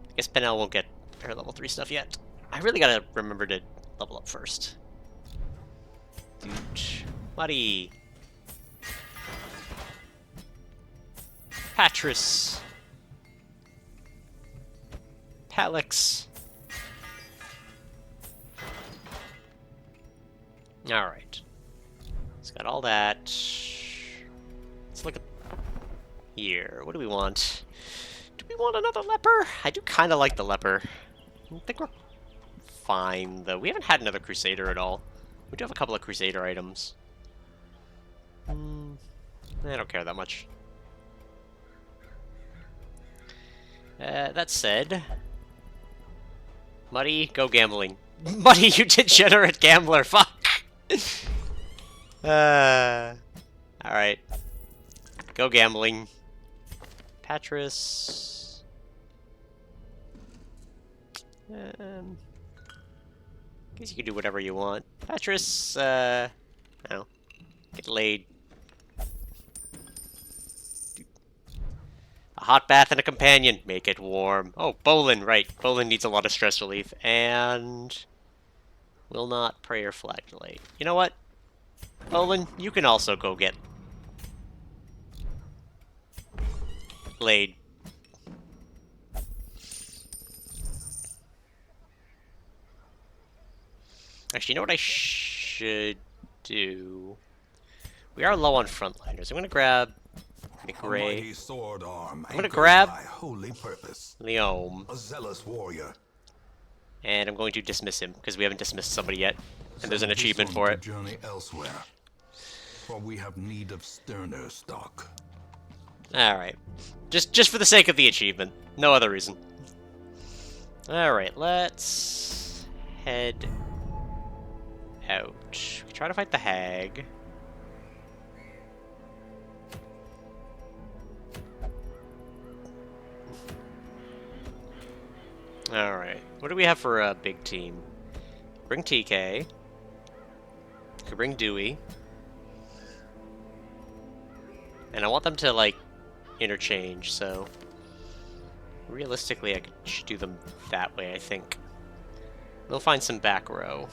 I guess Penel won't get her level 3 stuff yet. I really gotta remember to level up first. Dude. Buddy! Patris! Palix! Alright. It's got all that. Let's look at here. What do we want? Do we want another leper? I do kind of like the leper. I think we're fine, though. We haven't had another crusader at all. We do have a couple of crusader items. I don't care that much. That said... Muddy, go gambling. Muddy, you degenerate gambler! Fuck! Alright. Go gambling. Patris... guess you can do whatever you want. Patris, I don't know. Get laid. A hot bath and a companion. Make it warm. Oh, Bolin, right. Bolin needs a lot of stress relief. And... will not pray or flagellate. You know what? Bolin, you can also go get... laid. Actually, you know what I should do? We are low on frontliners. I'm gonna grab McRae. Sword arm I'm gonna grab holy purpose. Leome. A zealous warrior. And I'm going to dismiss him, because we haven't dismissed somebody yet. And there's an achievement for it. Journey elsewhere, for we have need of sterner stock. Alright. Just for the sake of the achievement. No other reason. Alright, let's head out. We try to fight the hag. Alright. What do we have for a big team? Bring TK. Could bring Dewey. And I want them to, like, interchange, so... realistically, I should do them that way, I think. We'll find some back row.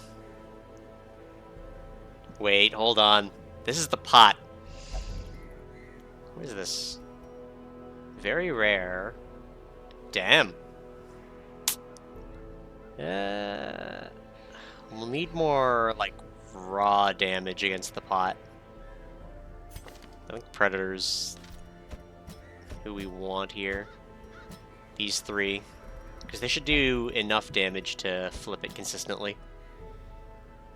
Wait, hold on. This is the pot. What is this? Very rare. Damn. We'll need more, like, raw damage against the pot. I think Predator's who we want here. These three. Because they should do enough damage to flip it consistently.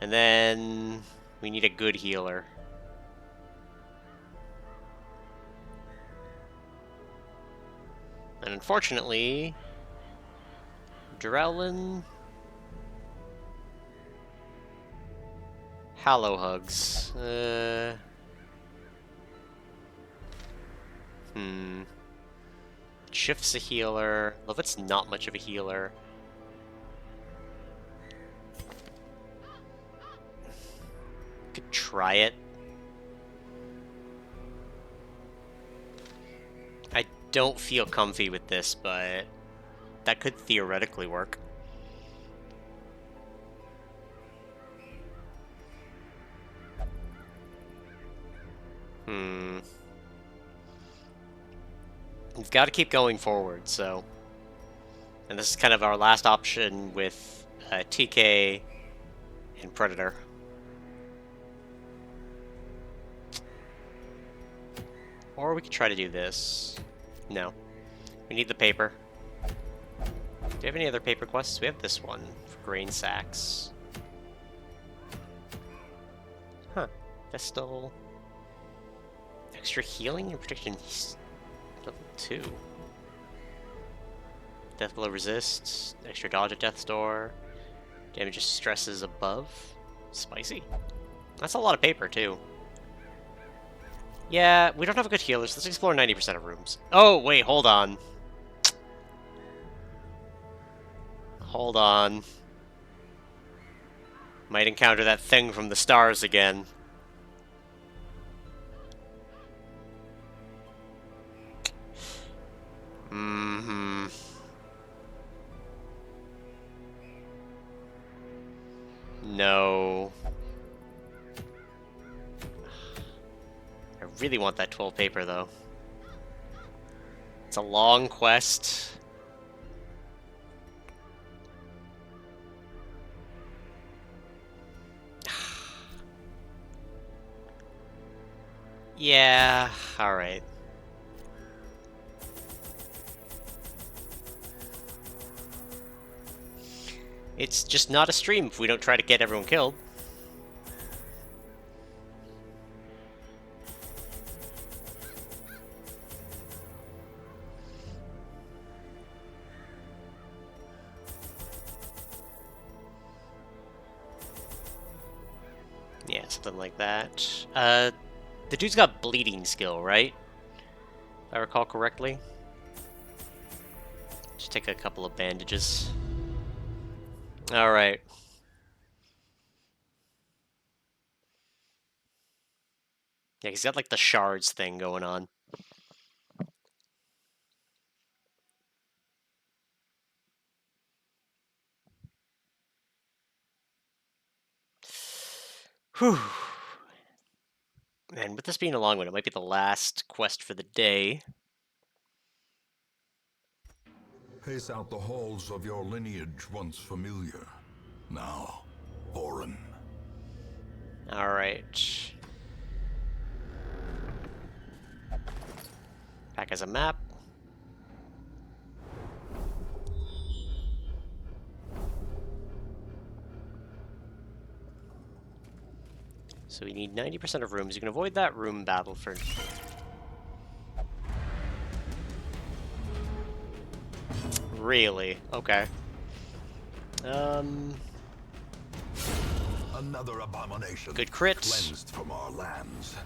And then we need a good healer. And unfortunately, Drellin... Hallow Hugs. Shift's a healer. Lovet's not much of a healer. Could try it. I don't feel comfy with this, but that could theoretically work. We've got to keep going forward, so... And this is kind of our last option with TK, and Predator. Or we could try to do this. No. We need the paper. Do you have any other paper quests? We have this one for grain sacks. Huh. Vestal. Extra healing and protection. Level 2. Death blow resist. Extra dodge at death's door. Damage stresses above. Spicy. That's a lot of paper, too. Yeah, we don't have a good healer, so let's explore 90% of rooms. Oh, wait, hold on. Hold on. Might encounter that thing from the stars again. Mm-hmm. No. I really want that 12 paper, though. It's a long quest. Yeah, alright. It's just not a stream if we don't try to get everyone killed. Yeah, something like that. The dude's got bleeding skill, right? If I recall correctly. Just take a couple of bandages. Alright. Yeah, he's got like the shards thing going on. Whew. And with this being a long one, it might be the last quest for the day. Pace out the halls of your lineage once familiar, now foreign. Alright. Back as a map. So we need 90% of rooms. You can avoid that room battle for... Really? Okay. Another abomination. Good crit. Cleansed from our lands.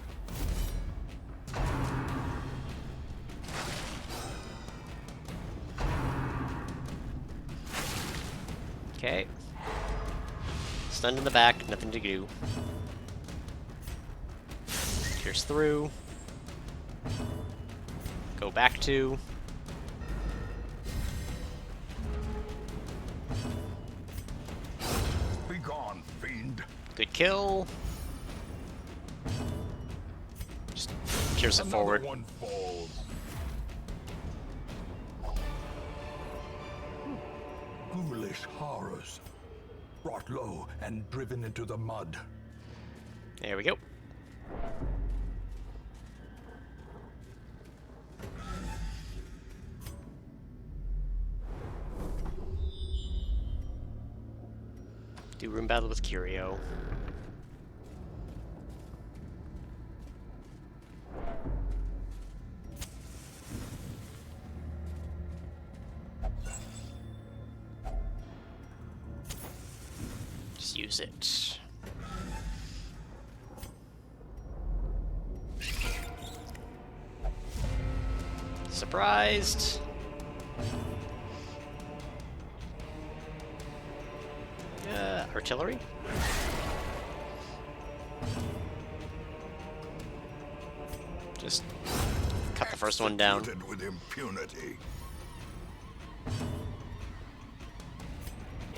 Okay. Stunned in the back, nothing to do. Pierce through. Go back to. Be gone, fiend. Good kill. Just pierce it forward. One falls. Ghoulish horrors. Brought low and driven into the mud. There we go. Do room battle with Curio. Just use it. Surprised. Artillery? Just cut the first one down. With impunity.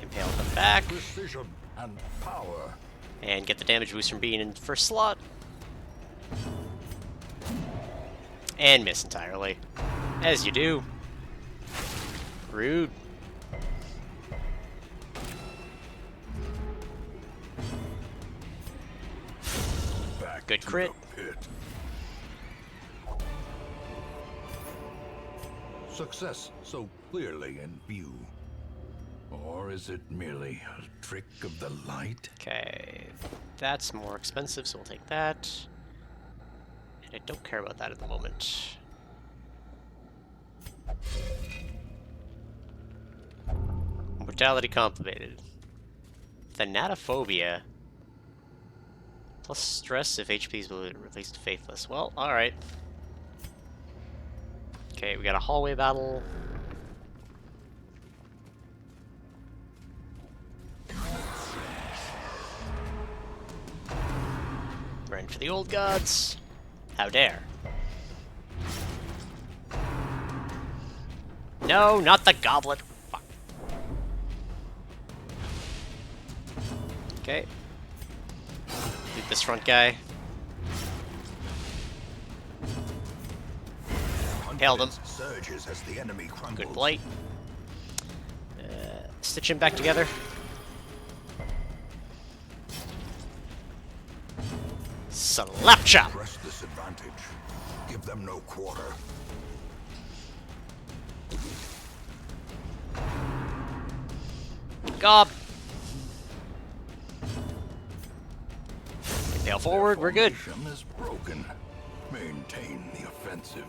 Impale them back. Precision and power. And get the damage boost from being in the first slot. And miss entirely. As you do. Rude. Good to crit. the pit. Success so clearly in view. Or is it merely a trick of the light? Okay, that's more expensive, so we'll take that. And I don't care about that at the moment. Mortality complicated. Thanatophobia. Plus stress if HP is released faithless. Well, alright. Okay, we got a hallway battle. Run for the old gods. How dare. No, not the goblet. Fuck. Okay. Loot this front guy. Hailed him. Surges as the enemy crumbles. Good blight. Stitch him back together. Slap chop. Press this advantage. Give them no quarter. Gob. Tail forward, we're good. Formation is broken. Maintain the offensive.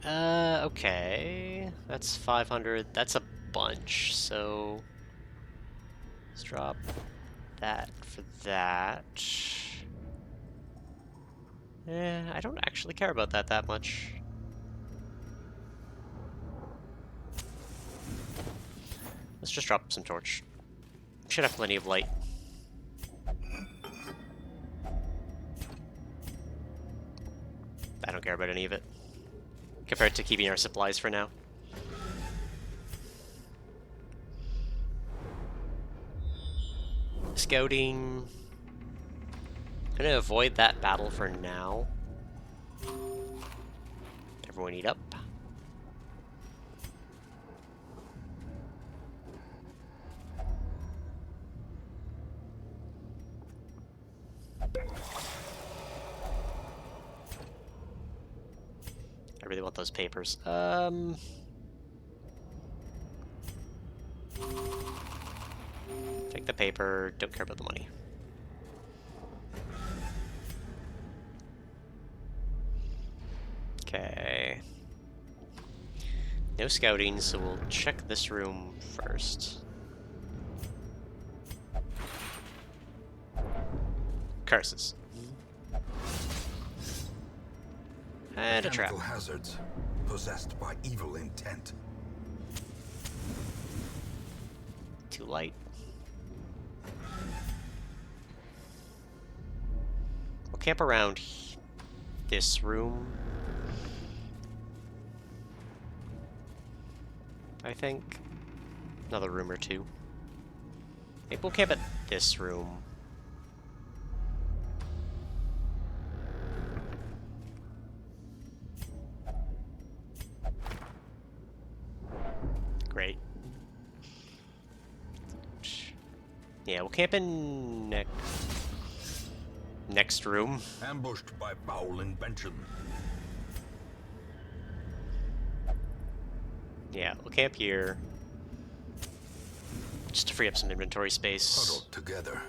Okay. That's 500. That's a bunch, so... Let's drop that for that. I don't actually care about that much. Let's just drop some torch. Should have plenty of light. I don't care about any of it. Compared to keeping our supplies for now. Scouting. I'm gonna avoid that battle for now. Everyone eat up. I really want those papers. Take the paper, don't care about the money. Okay. No scouting, so we'll check this room first. Curses. And a trap. Mechanical hazards possessed by evil intent. Too light. We'll camp around this room. I think. Another room or two. Maybe we'll camp at this room. Great. Yeah, we'll camp in next room. Ambushed by foul invention. Yeah, we'll camp here. Just to free up some inventory space. Huddled together.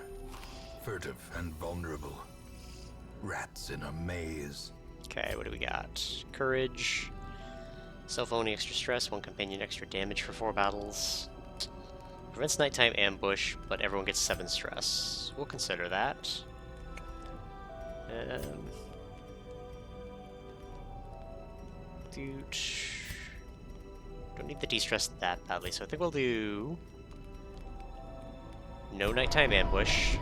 Furtive and vulnerable. Rats in a maze. Okay, what do we got? Courage. Self-owning extra stress, 1 companion extra damage for 4 battles. Prevents nighttime ambush, but everyone gets 7 stress. We'll consider that. Dude. Don't need the de-stress that badly, so I think we'll do... No nighttime ambush.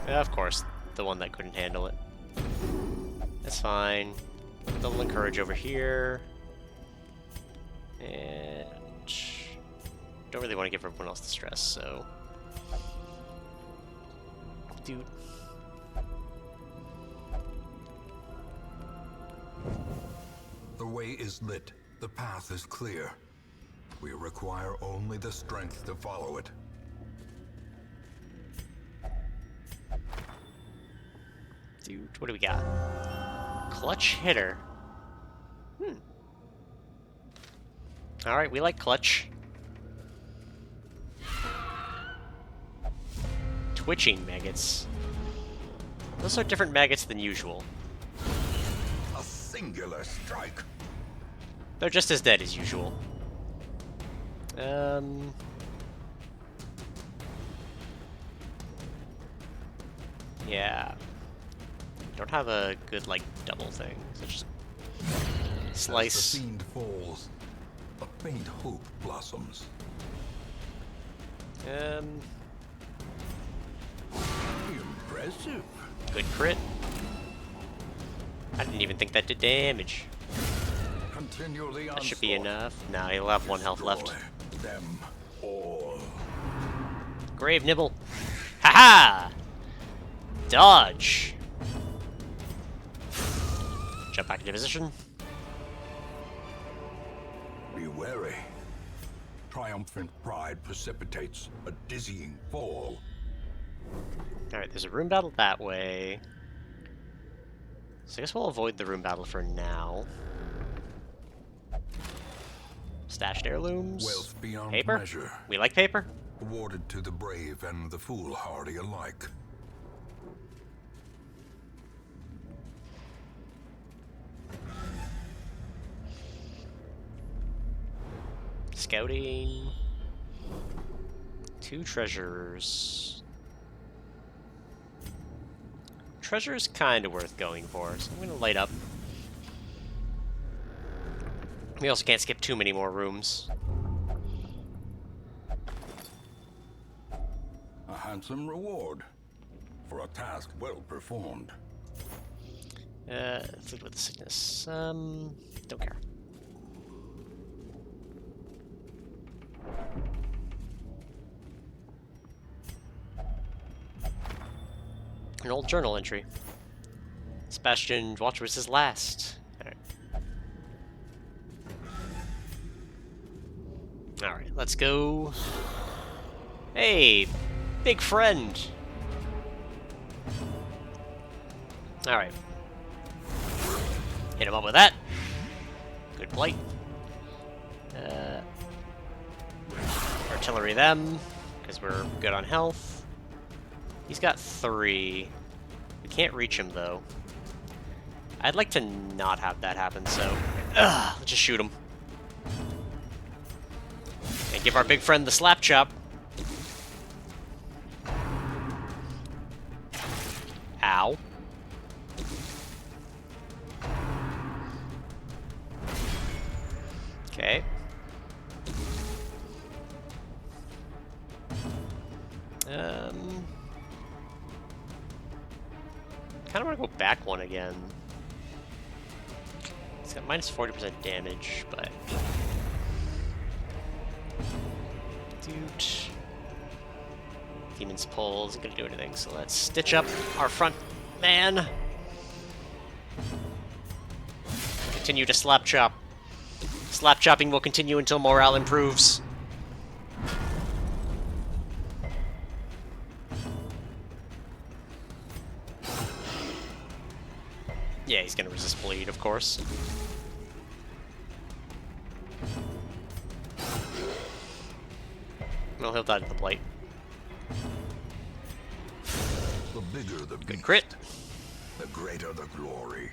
Of course, the one that couldn't handle it. That's fine. Double encourage over here. And... Don't really want to give everyone else the stress, so... Dude. The way is lit. The path is clear. We require only the strength to follow it. Dude, what do we got? Clutch hitter. Alright, we like clutch. Twitching maggots. Those are different maggots than usual. A singular strike. They're just as dead as usual. Yeah. Don't have a good, like, double thing. So just As slice. the fiend falls, a faint hope blossoms. Impressive. Good crit. I didn't even think that did damage. Continue the That should be onslaught. enough. Nah, he'll have 1 health left. Destroy them all. Grave nibble. Haha! Dodge. Jump back into position. Be wary. Triumphant pride precipitates a dizzying fall. Alright, there's a room battle that way. So I guess we'll avoid the room battle for now. Stashed heirlooms. Wealth beyond Paper? measure, We like paper? awarded to the brave and the foolhardy alike. Scouting. 2 treasures. Treasure's kind of worth going for, so I'm going to light up. We also can't skip too many more rooms. A handsome reward for a task well performed. Food with the sickness. Don't care. An old journal entry. Sebastian Watch was his last. Alright, let's go. Hey, big friend. Alright. Hit him up with that. Good blight. Artillery them, because we're good on health. He's got 3. We can't reach him, though. I'd like to not have that happen, so... let's just shoot him. And give our big friend the slap chop. Ow. Okay. Kind of want to go back one again. It's got minus 40% damage, but... Dude. Demon's Pull isn't going to do anything, so let's stitch up our front man. Continue to slap chop. Slap chopping will continue until morale improves. Yeah, he's gonna resist bleed, of course. Well, he'll die to the blight. The bigger the beast, Crit. the greater the glory.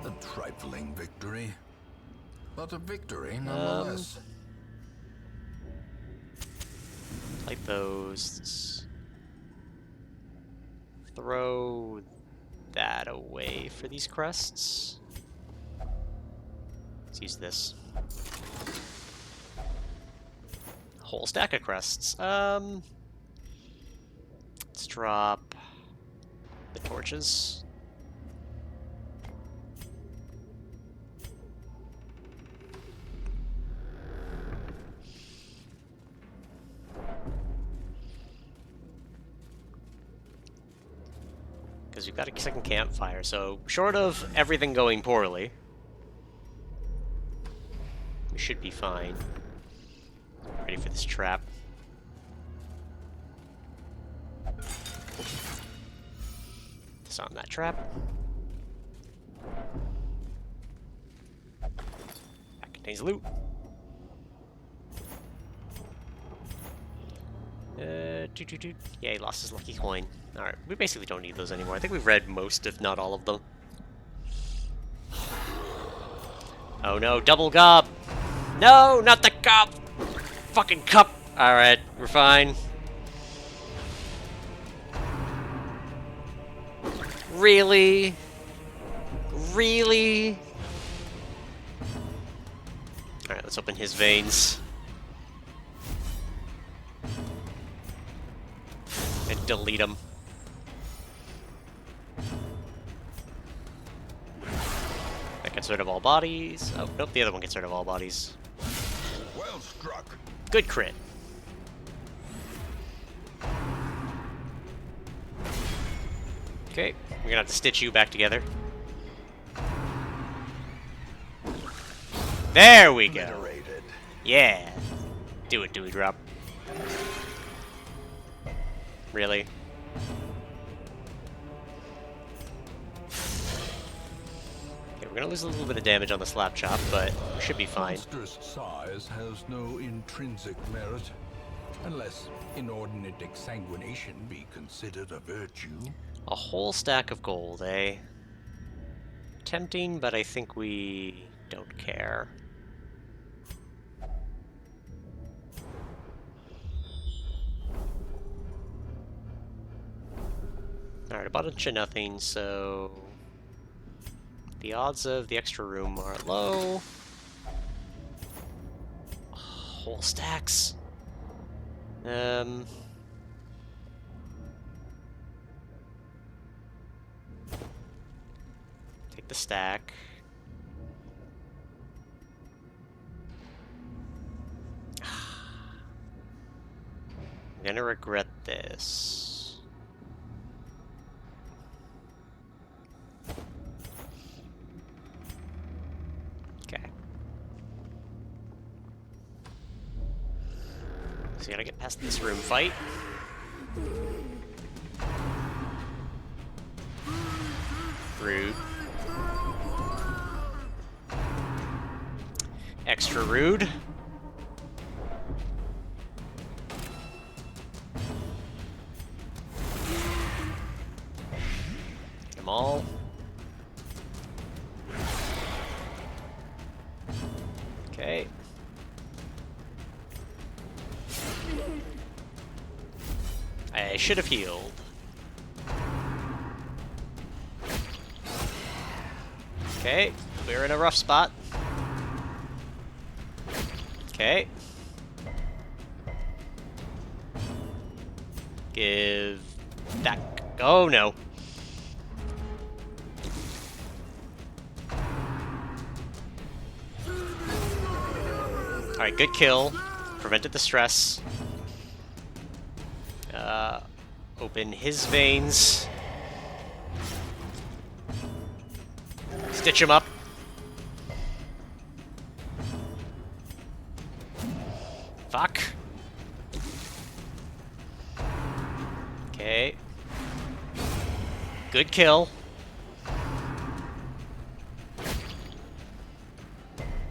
A trifling victory, but a victory nonetheless. Like those. Throw that away for these crests. Let's use this. Whole stack of crests. Let's drop the torches. Because we've got a second campfire, so short of everything going poorly, should be fine. Ready for this trap. Disarm that trap. That contains loot. Yeah, he lost his lucky coin. Alright, we basically don't need those anymore. I think we've read most, if not all of them. Oh no, double gob! No, not the gob! Fucking cup! Alright, we're fine. Really? Really? Alright, let's open his veins. And delete them. That gets rid of all bodies. Oh, nope, the other one gets rid of all bodies. Well struck. Good crit. Okay, we're gonna have to stitch you back together. There we go. Narrated. Yeah. Do it, Dewey Drop. Really? Okay, we're gonna lose a little bit of damage on the slap chop, but we should be fine. Monstrous size has no intrinsic merit, unless inordinate exsanguination be considered a virtue. A whole stack of gold, eh? Tempting, but I think we don't care. Alright, a bunch of nothing, so... the odds of the extra room are low. Whole stacks. Take the stack. I'm gonna regret this. Okay. So you gotta get past this room fight. Rude. Extra rude. Get them all. Okay. I should have healed. Okay, we're in a rough spot. Okay. Give that. Oh no. Alright, good kill. Prevented the stress. Open his veins. Stitch him up. Fuck. Okay. Good kill.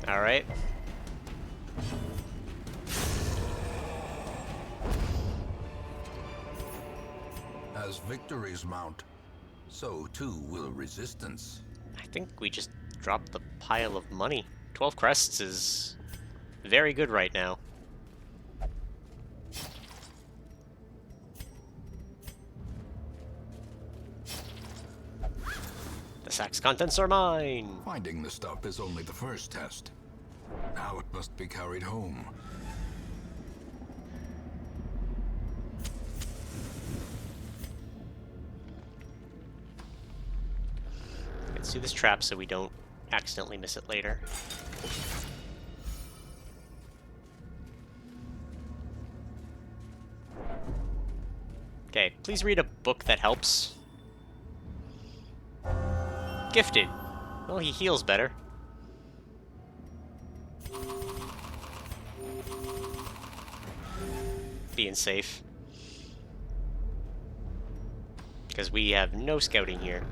Alright. As victories mount, so too will resistance. I think we just dropped the pile of money. 12 crests is very good right now. The sack's contents are mine! Finding the stuff is only the first test. Now it must be carried home. Let's do this trap so we don't accidentally miss it later. Okay, please read a book that helps. Gifted. Well, he heals better. healthy and safe. Because we have no scouting here.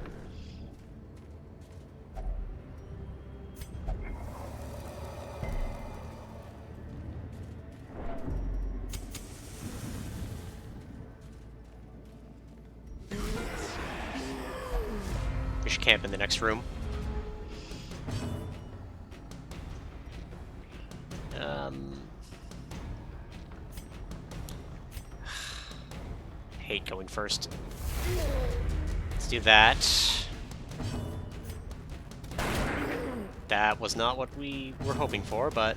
We should camp in the next room. Hate going first. Let's do that. That was not what we were hoping for, but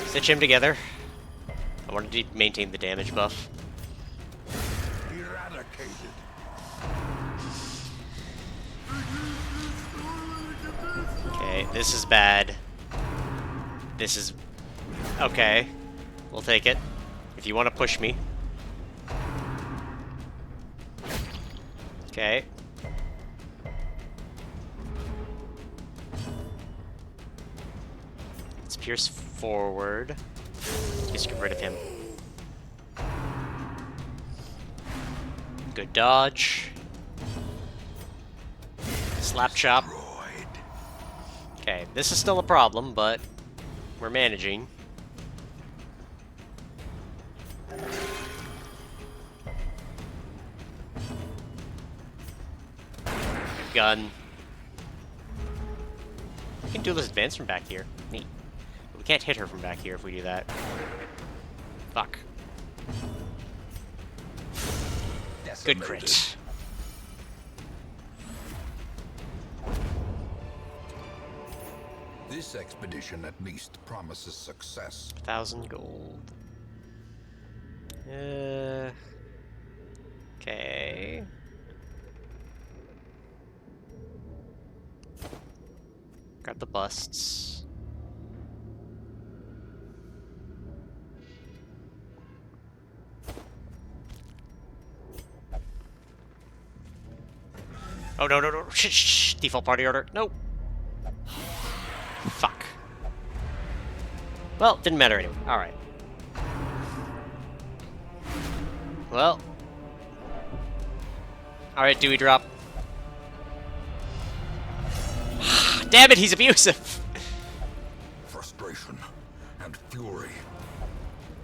stitch him together. I wanted to maintain the damage buff. Eradicated. Okay, this is bad. This is... okay. We'll take it. If you want to push me. Okay. Let's pierce forward. Just get rid of him. Good dodge. Slap chop. Okay, this is still a problem, but we're managing. Gun. We can do this advance from back here. Neat. But we can't hit her from back here if we do that. Fuck. Good crit. This expedition at least promises success. 1,000 gold. Okay. Grab the busts. Oh, no, no, no. Shh, shh. Default party order. No. Fuck. Well, didn't matter anyway. Alright. Well. Alright, Dewey drop. Damn it, he's abusive! Frustration and fury.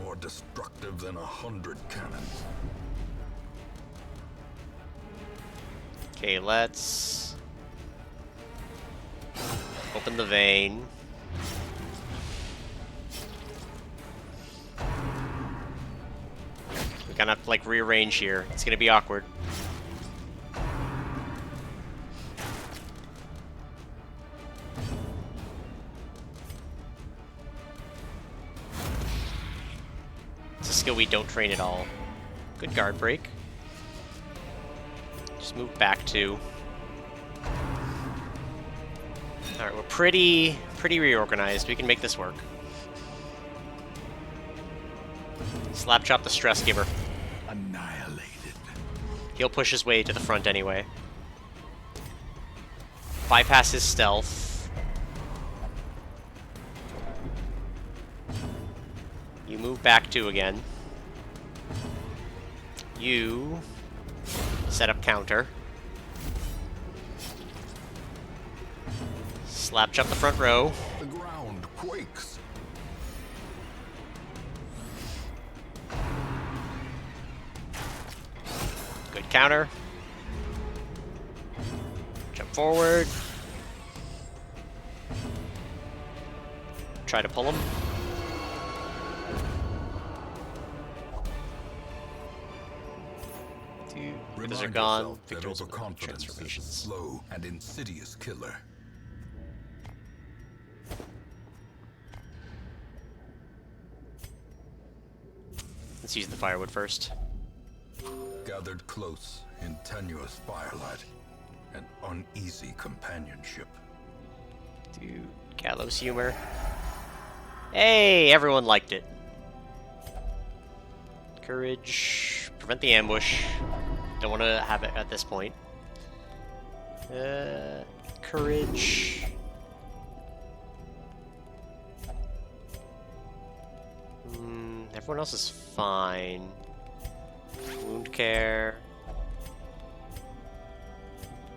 More destructive than 100 cannons. Okay, let's open the vein. We're gonna have to, like, rearrange here. It's gonna be awkward. It's a skill we don't train at all. Good guard break. Just move back to. Alright, we're pretty reorganized. We can make this work. Slap chop the stress giver. Annihilated. He'll push his way to the front anyway. Bypass his stealth. You move back 2 again. You set up counter. Slap chop the front row. The ground quakes. Good counter. Jump forward. Try to pull him. Those are gone. Victor's Overconfidence is a transformations. slow and insidious killer. Let's use the firewood first. Gathered close in tenuous firelight and uneasy companionship. Dude, gallows humor. Hey, everyone liked it. Courage. Prevent the ambush. Don't want to have it at this point. Courage. Everyone else is fine. Wound care.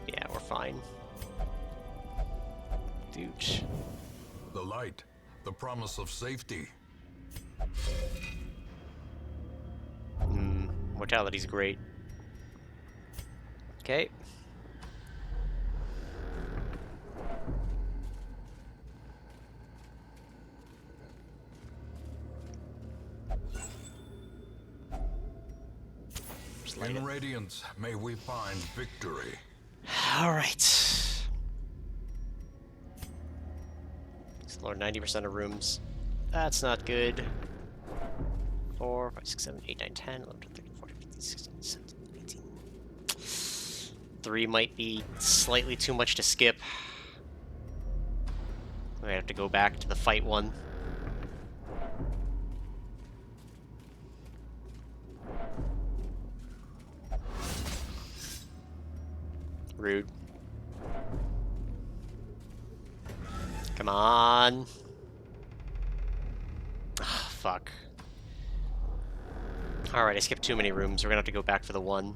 Yeah, we're fine. Dude. The light, the promise of safety. Mortality's great. Okay. In Radiance, may we find victory. Alright. Explore 90% of rooms. That's not good. 4, 5, 6, 7, 8, 9, 10, 11, 12, 13, 14, 15, 16, 17, 18. 3 might be slightly too much to skip. We have to go back to the fight one. Rude. Come on. Ah, fuck. Alright, I skipped too many rooms. We're gonna have to go back for the one.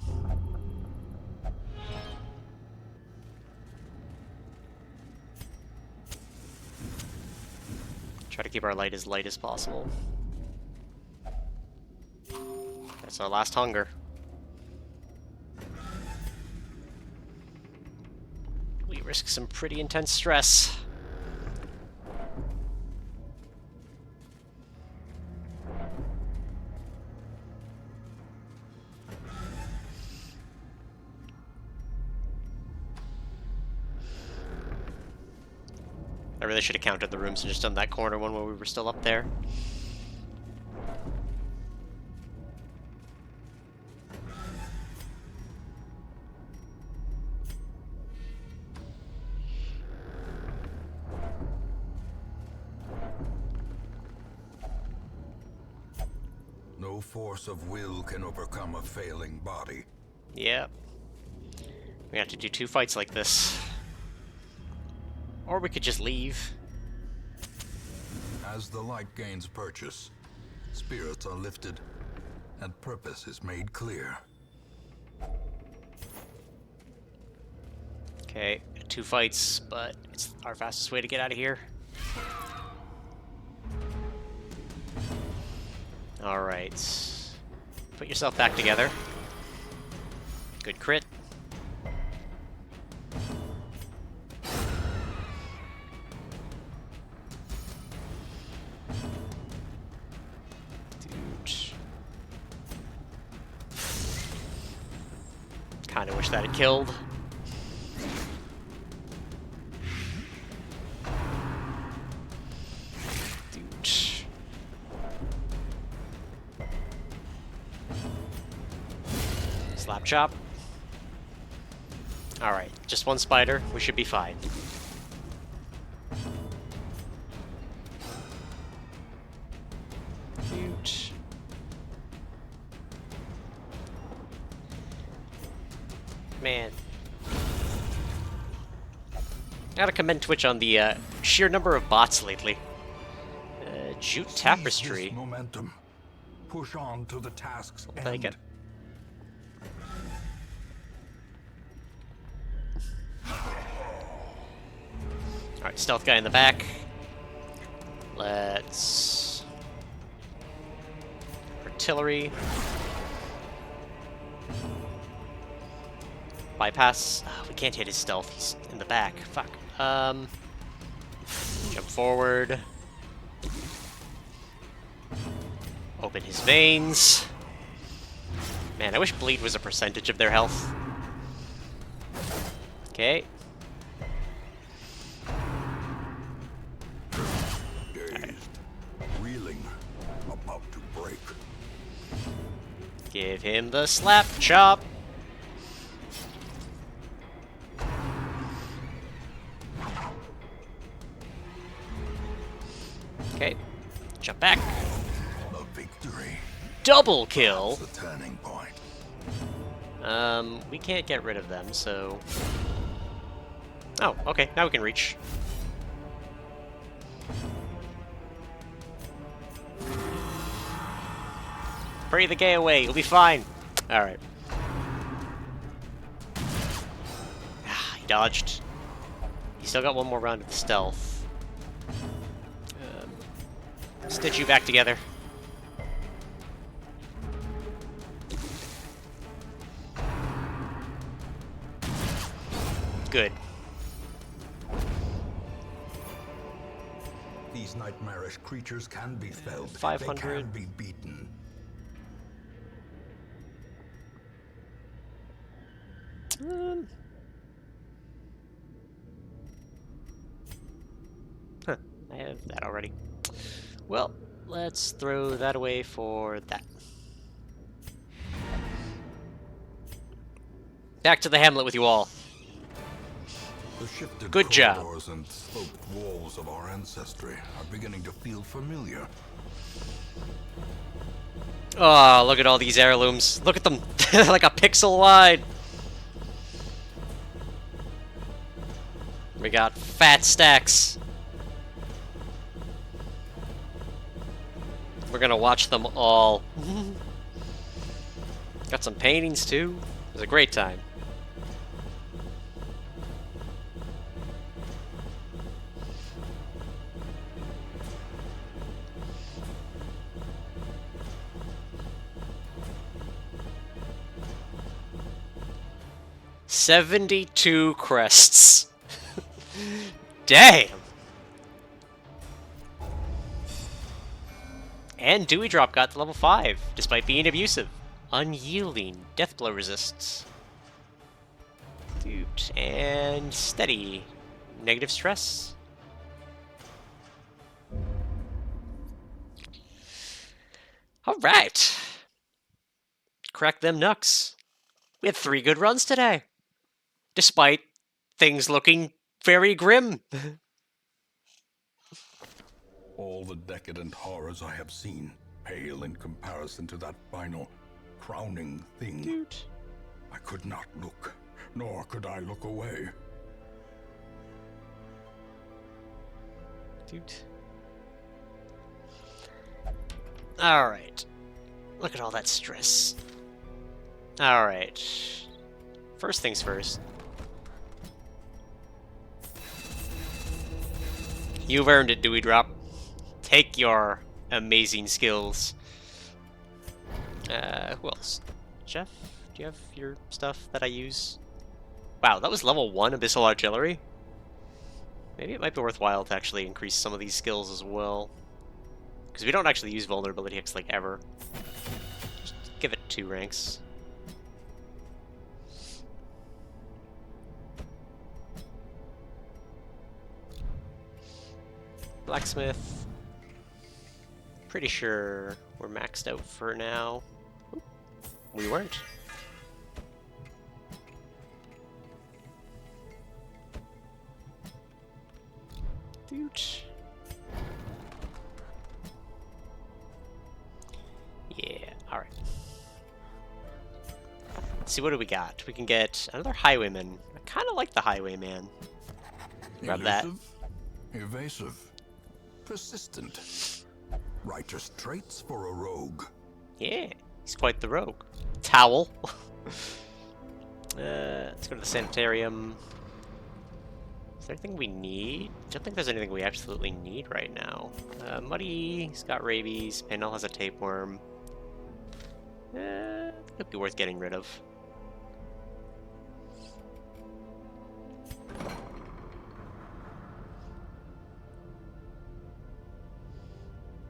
Try to keep our light as possible. That's our last hunger. We risk some pretty intense stress. I really should have counted the rooms and just done that corner one while we were still up there. No force of will can overcome a failing body. Yeah. We have to do 2 fights like this. Or we could just leave. As the light gains purchase, spirits are lifted, and purpose is made clear. Okay, 2 fights, but it's our fastest way to get out of here. Alright. Put yourself back together. Good crit. Kinda wish that had killed. Dude. Slap chop. Alright, just 1 spider. We should be fine. Dude. Man. Gotta commend Twitch on the sheer number of bots lately. Jute Tapestry. Seize this momentum. Push on to the task's I'll take it. Alright, stealth guy in the back. Let's... Artillery. Bypass. Oh, we can't hit his stealth. He's in the back. Fuck. Jump forward. Open his veins. Man, I wish bleed was a percentage of their health. Okay. Dazed, reeling, about to break. Give him the slap chop. Okay. Jump back. A victory. Double kill. That's the turning point. We can't get rid of them, so... Oh, okay, now we can reach. Pray the gay away. You'll be fine. All right. Ah, he dodged. He still got one more round of stealth. Stitch you back together. Good. These nightmarish creatures can be felled. 500. They can be beaten. Huh, I have that already. Well, let's throw that away for that. Back to the hamlet with you all. The shifted Good job. corridors and sloped walls of our ancestry are beginning to feel familiar. Oh, look at all these heirlooms. Look at them. They're like a pixel wide. We got fat stacks. We're gonna watch them all. Got some paintings too. It was a great time. "72 crests." Damn! And Dewey Drop got to level 5, despite being abusive. Unyielding, death blow resists. Dude, and steady. Negative stress. Alright. Crack them knucks. We had 3 good runs today. Despite things looking very grim. All the decadent horrors I have seen pale in comparison to that final, crowning thing. Dude. I could not look, nor could I look away. Dude. Alright. Look at all that stress. Alright. First things first. You've earned it, Dewey Drop. Take your amazing skills. Who else? Jeff? Do you have your stuff that I use? Wow, that was level 1 Abyssal Artillery? Maybe it might be worthwhile to actually increase some of these skills as well. Because we don't actually use Vulnerability Hicks like ever. Just give it 2 ranks. Blacksmith. Pretty sure we're maxed out for now. Oop, we weren't. Dude. Yeah, alright. Let's see, what do we got? We can get another Highwayman. I kind of like the Highwayman. Grab that. Evasive, persistent. Righteous traits for a rogue. Yeah, he's quite the rogue. Towel. Let's go to the sanitarium. Is there anything we need? I don't think there's anything we absolutely need right now. Muddy's got rabies. Panel has a tapeworm. Could be worth getting rid of.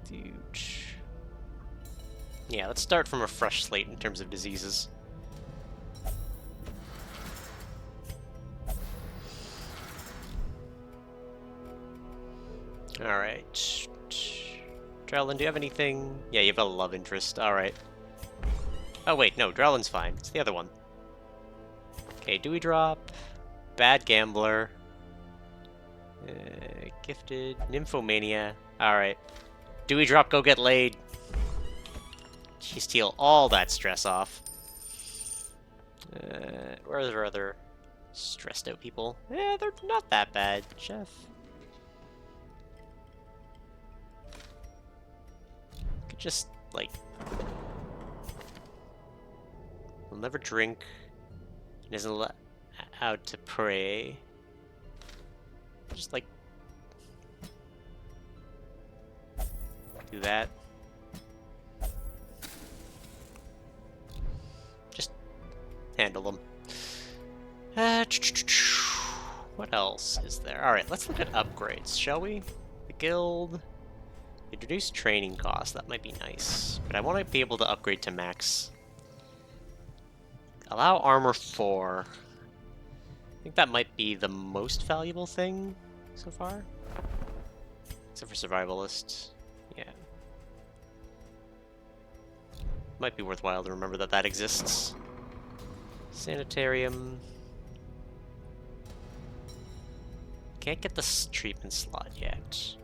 Dude. Yeah, let's start from a fresh slate in terms of diseases. Alright. Drellin, do you have anything? Yeah, you have a love interest. Alright. Oh wait, no, Drellin's fine. It's the other one. Okay, Dewey Drop. Bad Gambler. Gifted. Nymphomania. Alright. Dewey Drop, go get laid. She steal all that stress off. Where are there other stressed out people? Yeah, they're not that bad, Chef. Could just, like, Will never drink. And isn't allowed to pray. Just like do that. Just handle them. What else is there? Alright, let's look at upgrades, shall we? The guild. Introduce training costs, that might be nice. But I want to be able to upgrade to max. Allow armor 4. I think that might be the most valuable thing so far. Except for survivalist. Yeah. Might be worthwhile to remember that that exists. Sanitarium. Can't get the treatment slot yet.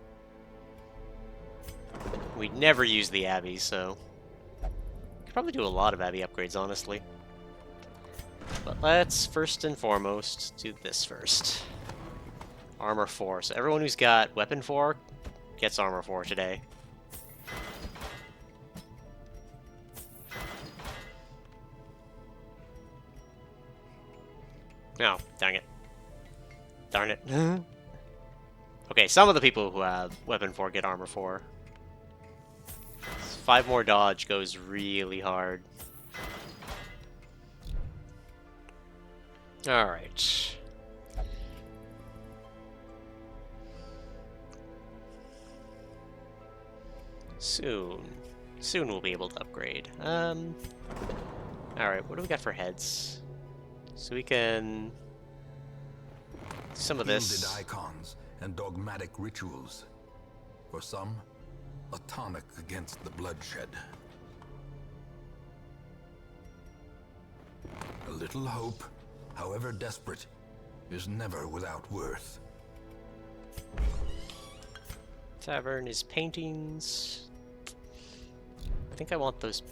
We never use the Abbey, so... Could probably do a lot of Abbey upgrades, honestly. But let's, first and foremost, do this first. Armor 4. So everyone who's got Weapon 4 gets Armor 4 today. Oh, dang it. Darn it. Okay, some of the people who have Weapon 4 get Armor 4. 5 more dodge goes really hard. Alright. Soon we'll be able to upgrade. Alright, what do we got for heads? So we can... some of this. Gilded icons and dogmatic rituals. For some, a tonic against the bloodshed. A little hope, however desperate, is never without worth. Tavern is paintings. I think I want those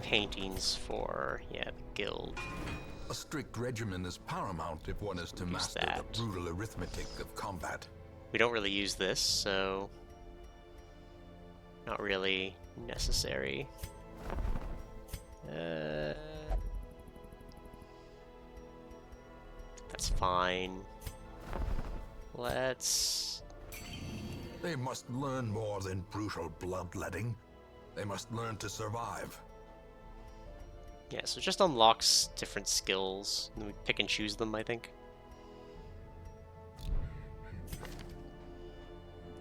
paintings for, yeah, the guild. A strict regimen is paramount if one is to master the brutal arithmetic of combat. We don't really use this, so... not really necessary. That's fine. Let's... They must learn more than brutal bloodletting. They must learn to survive. yeah, so it just unlocks different skills, and we pick and choose them, I think.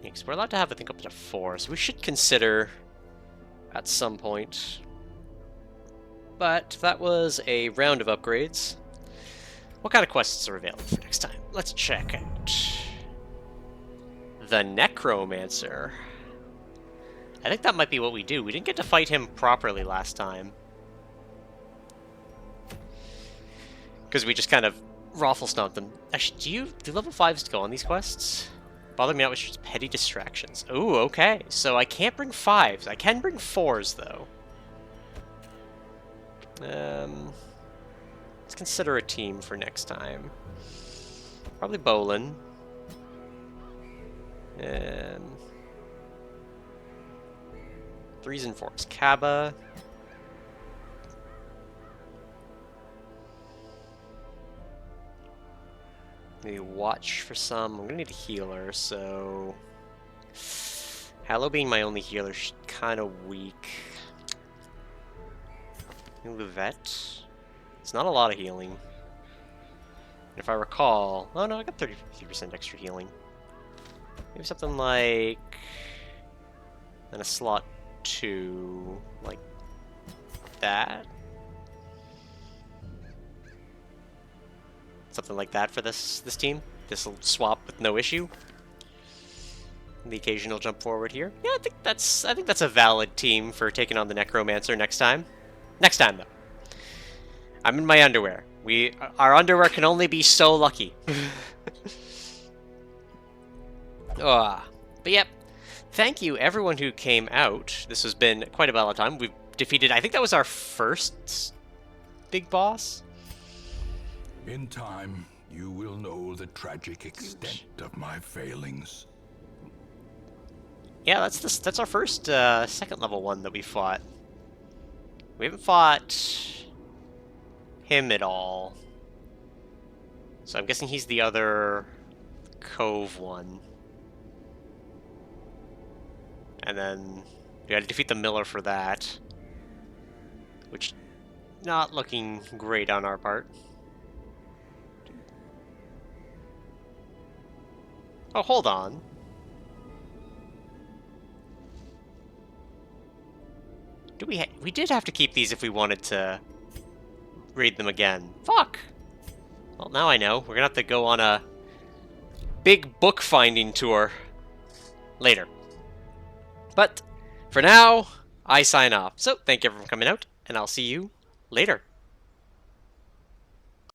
Yeah, because we're allowed to have, I think, up to 4, so we should consider at some point. But that was a round of upgrades. What kind of quests are available for next time? Let's check out. The Necromancer. I think that might be what we do. We didn't get to fight him properly last time. Because we just kind of raffle-stomped them. Actually, do level 5s go on these quests? Bother me not with just petty distractions. Ooh, okay. So I can't bring 5s. I can bring 4s, though. Let's consider a team for next time. Probably Bolin. 3s and 4s. Kaba. Maybe watch for some. I'm gonna need a healer, so... Hallow being my only healer, she's kind of weak. The vet. It's not a lot of healing. If I recall... oh no, I got 30% extra healing. Maybe something like... and a slot 2... like that? Something like that for this team. This'll swap with no issue. The occasional jump forward here. Yeah, I think that's a valid team for taking on the Necromancer next time. Next time, though. I'm in my underwear. Our underwear can only be so lucky. But yep. Thank you, everyone who came out. This has been quite a bit of time. We've defeated, I think that was our first big boss. In time, you will know the tragic extent of my failings. Yeah, that's our first second level one that we fought. We haven't fought him at all. So I'm guessing he's the other cove one. And then we gotta defeat the Miller for that. Which, not looking great on our part. Oh, hold on. We did have to keep these if we wanted to raid them again. Fuck! Well, now I know. We're gonna have to go on a big book-finding tour later. But, for now, I sign off. So, thank you everyone for coming out, and I'll see you later.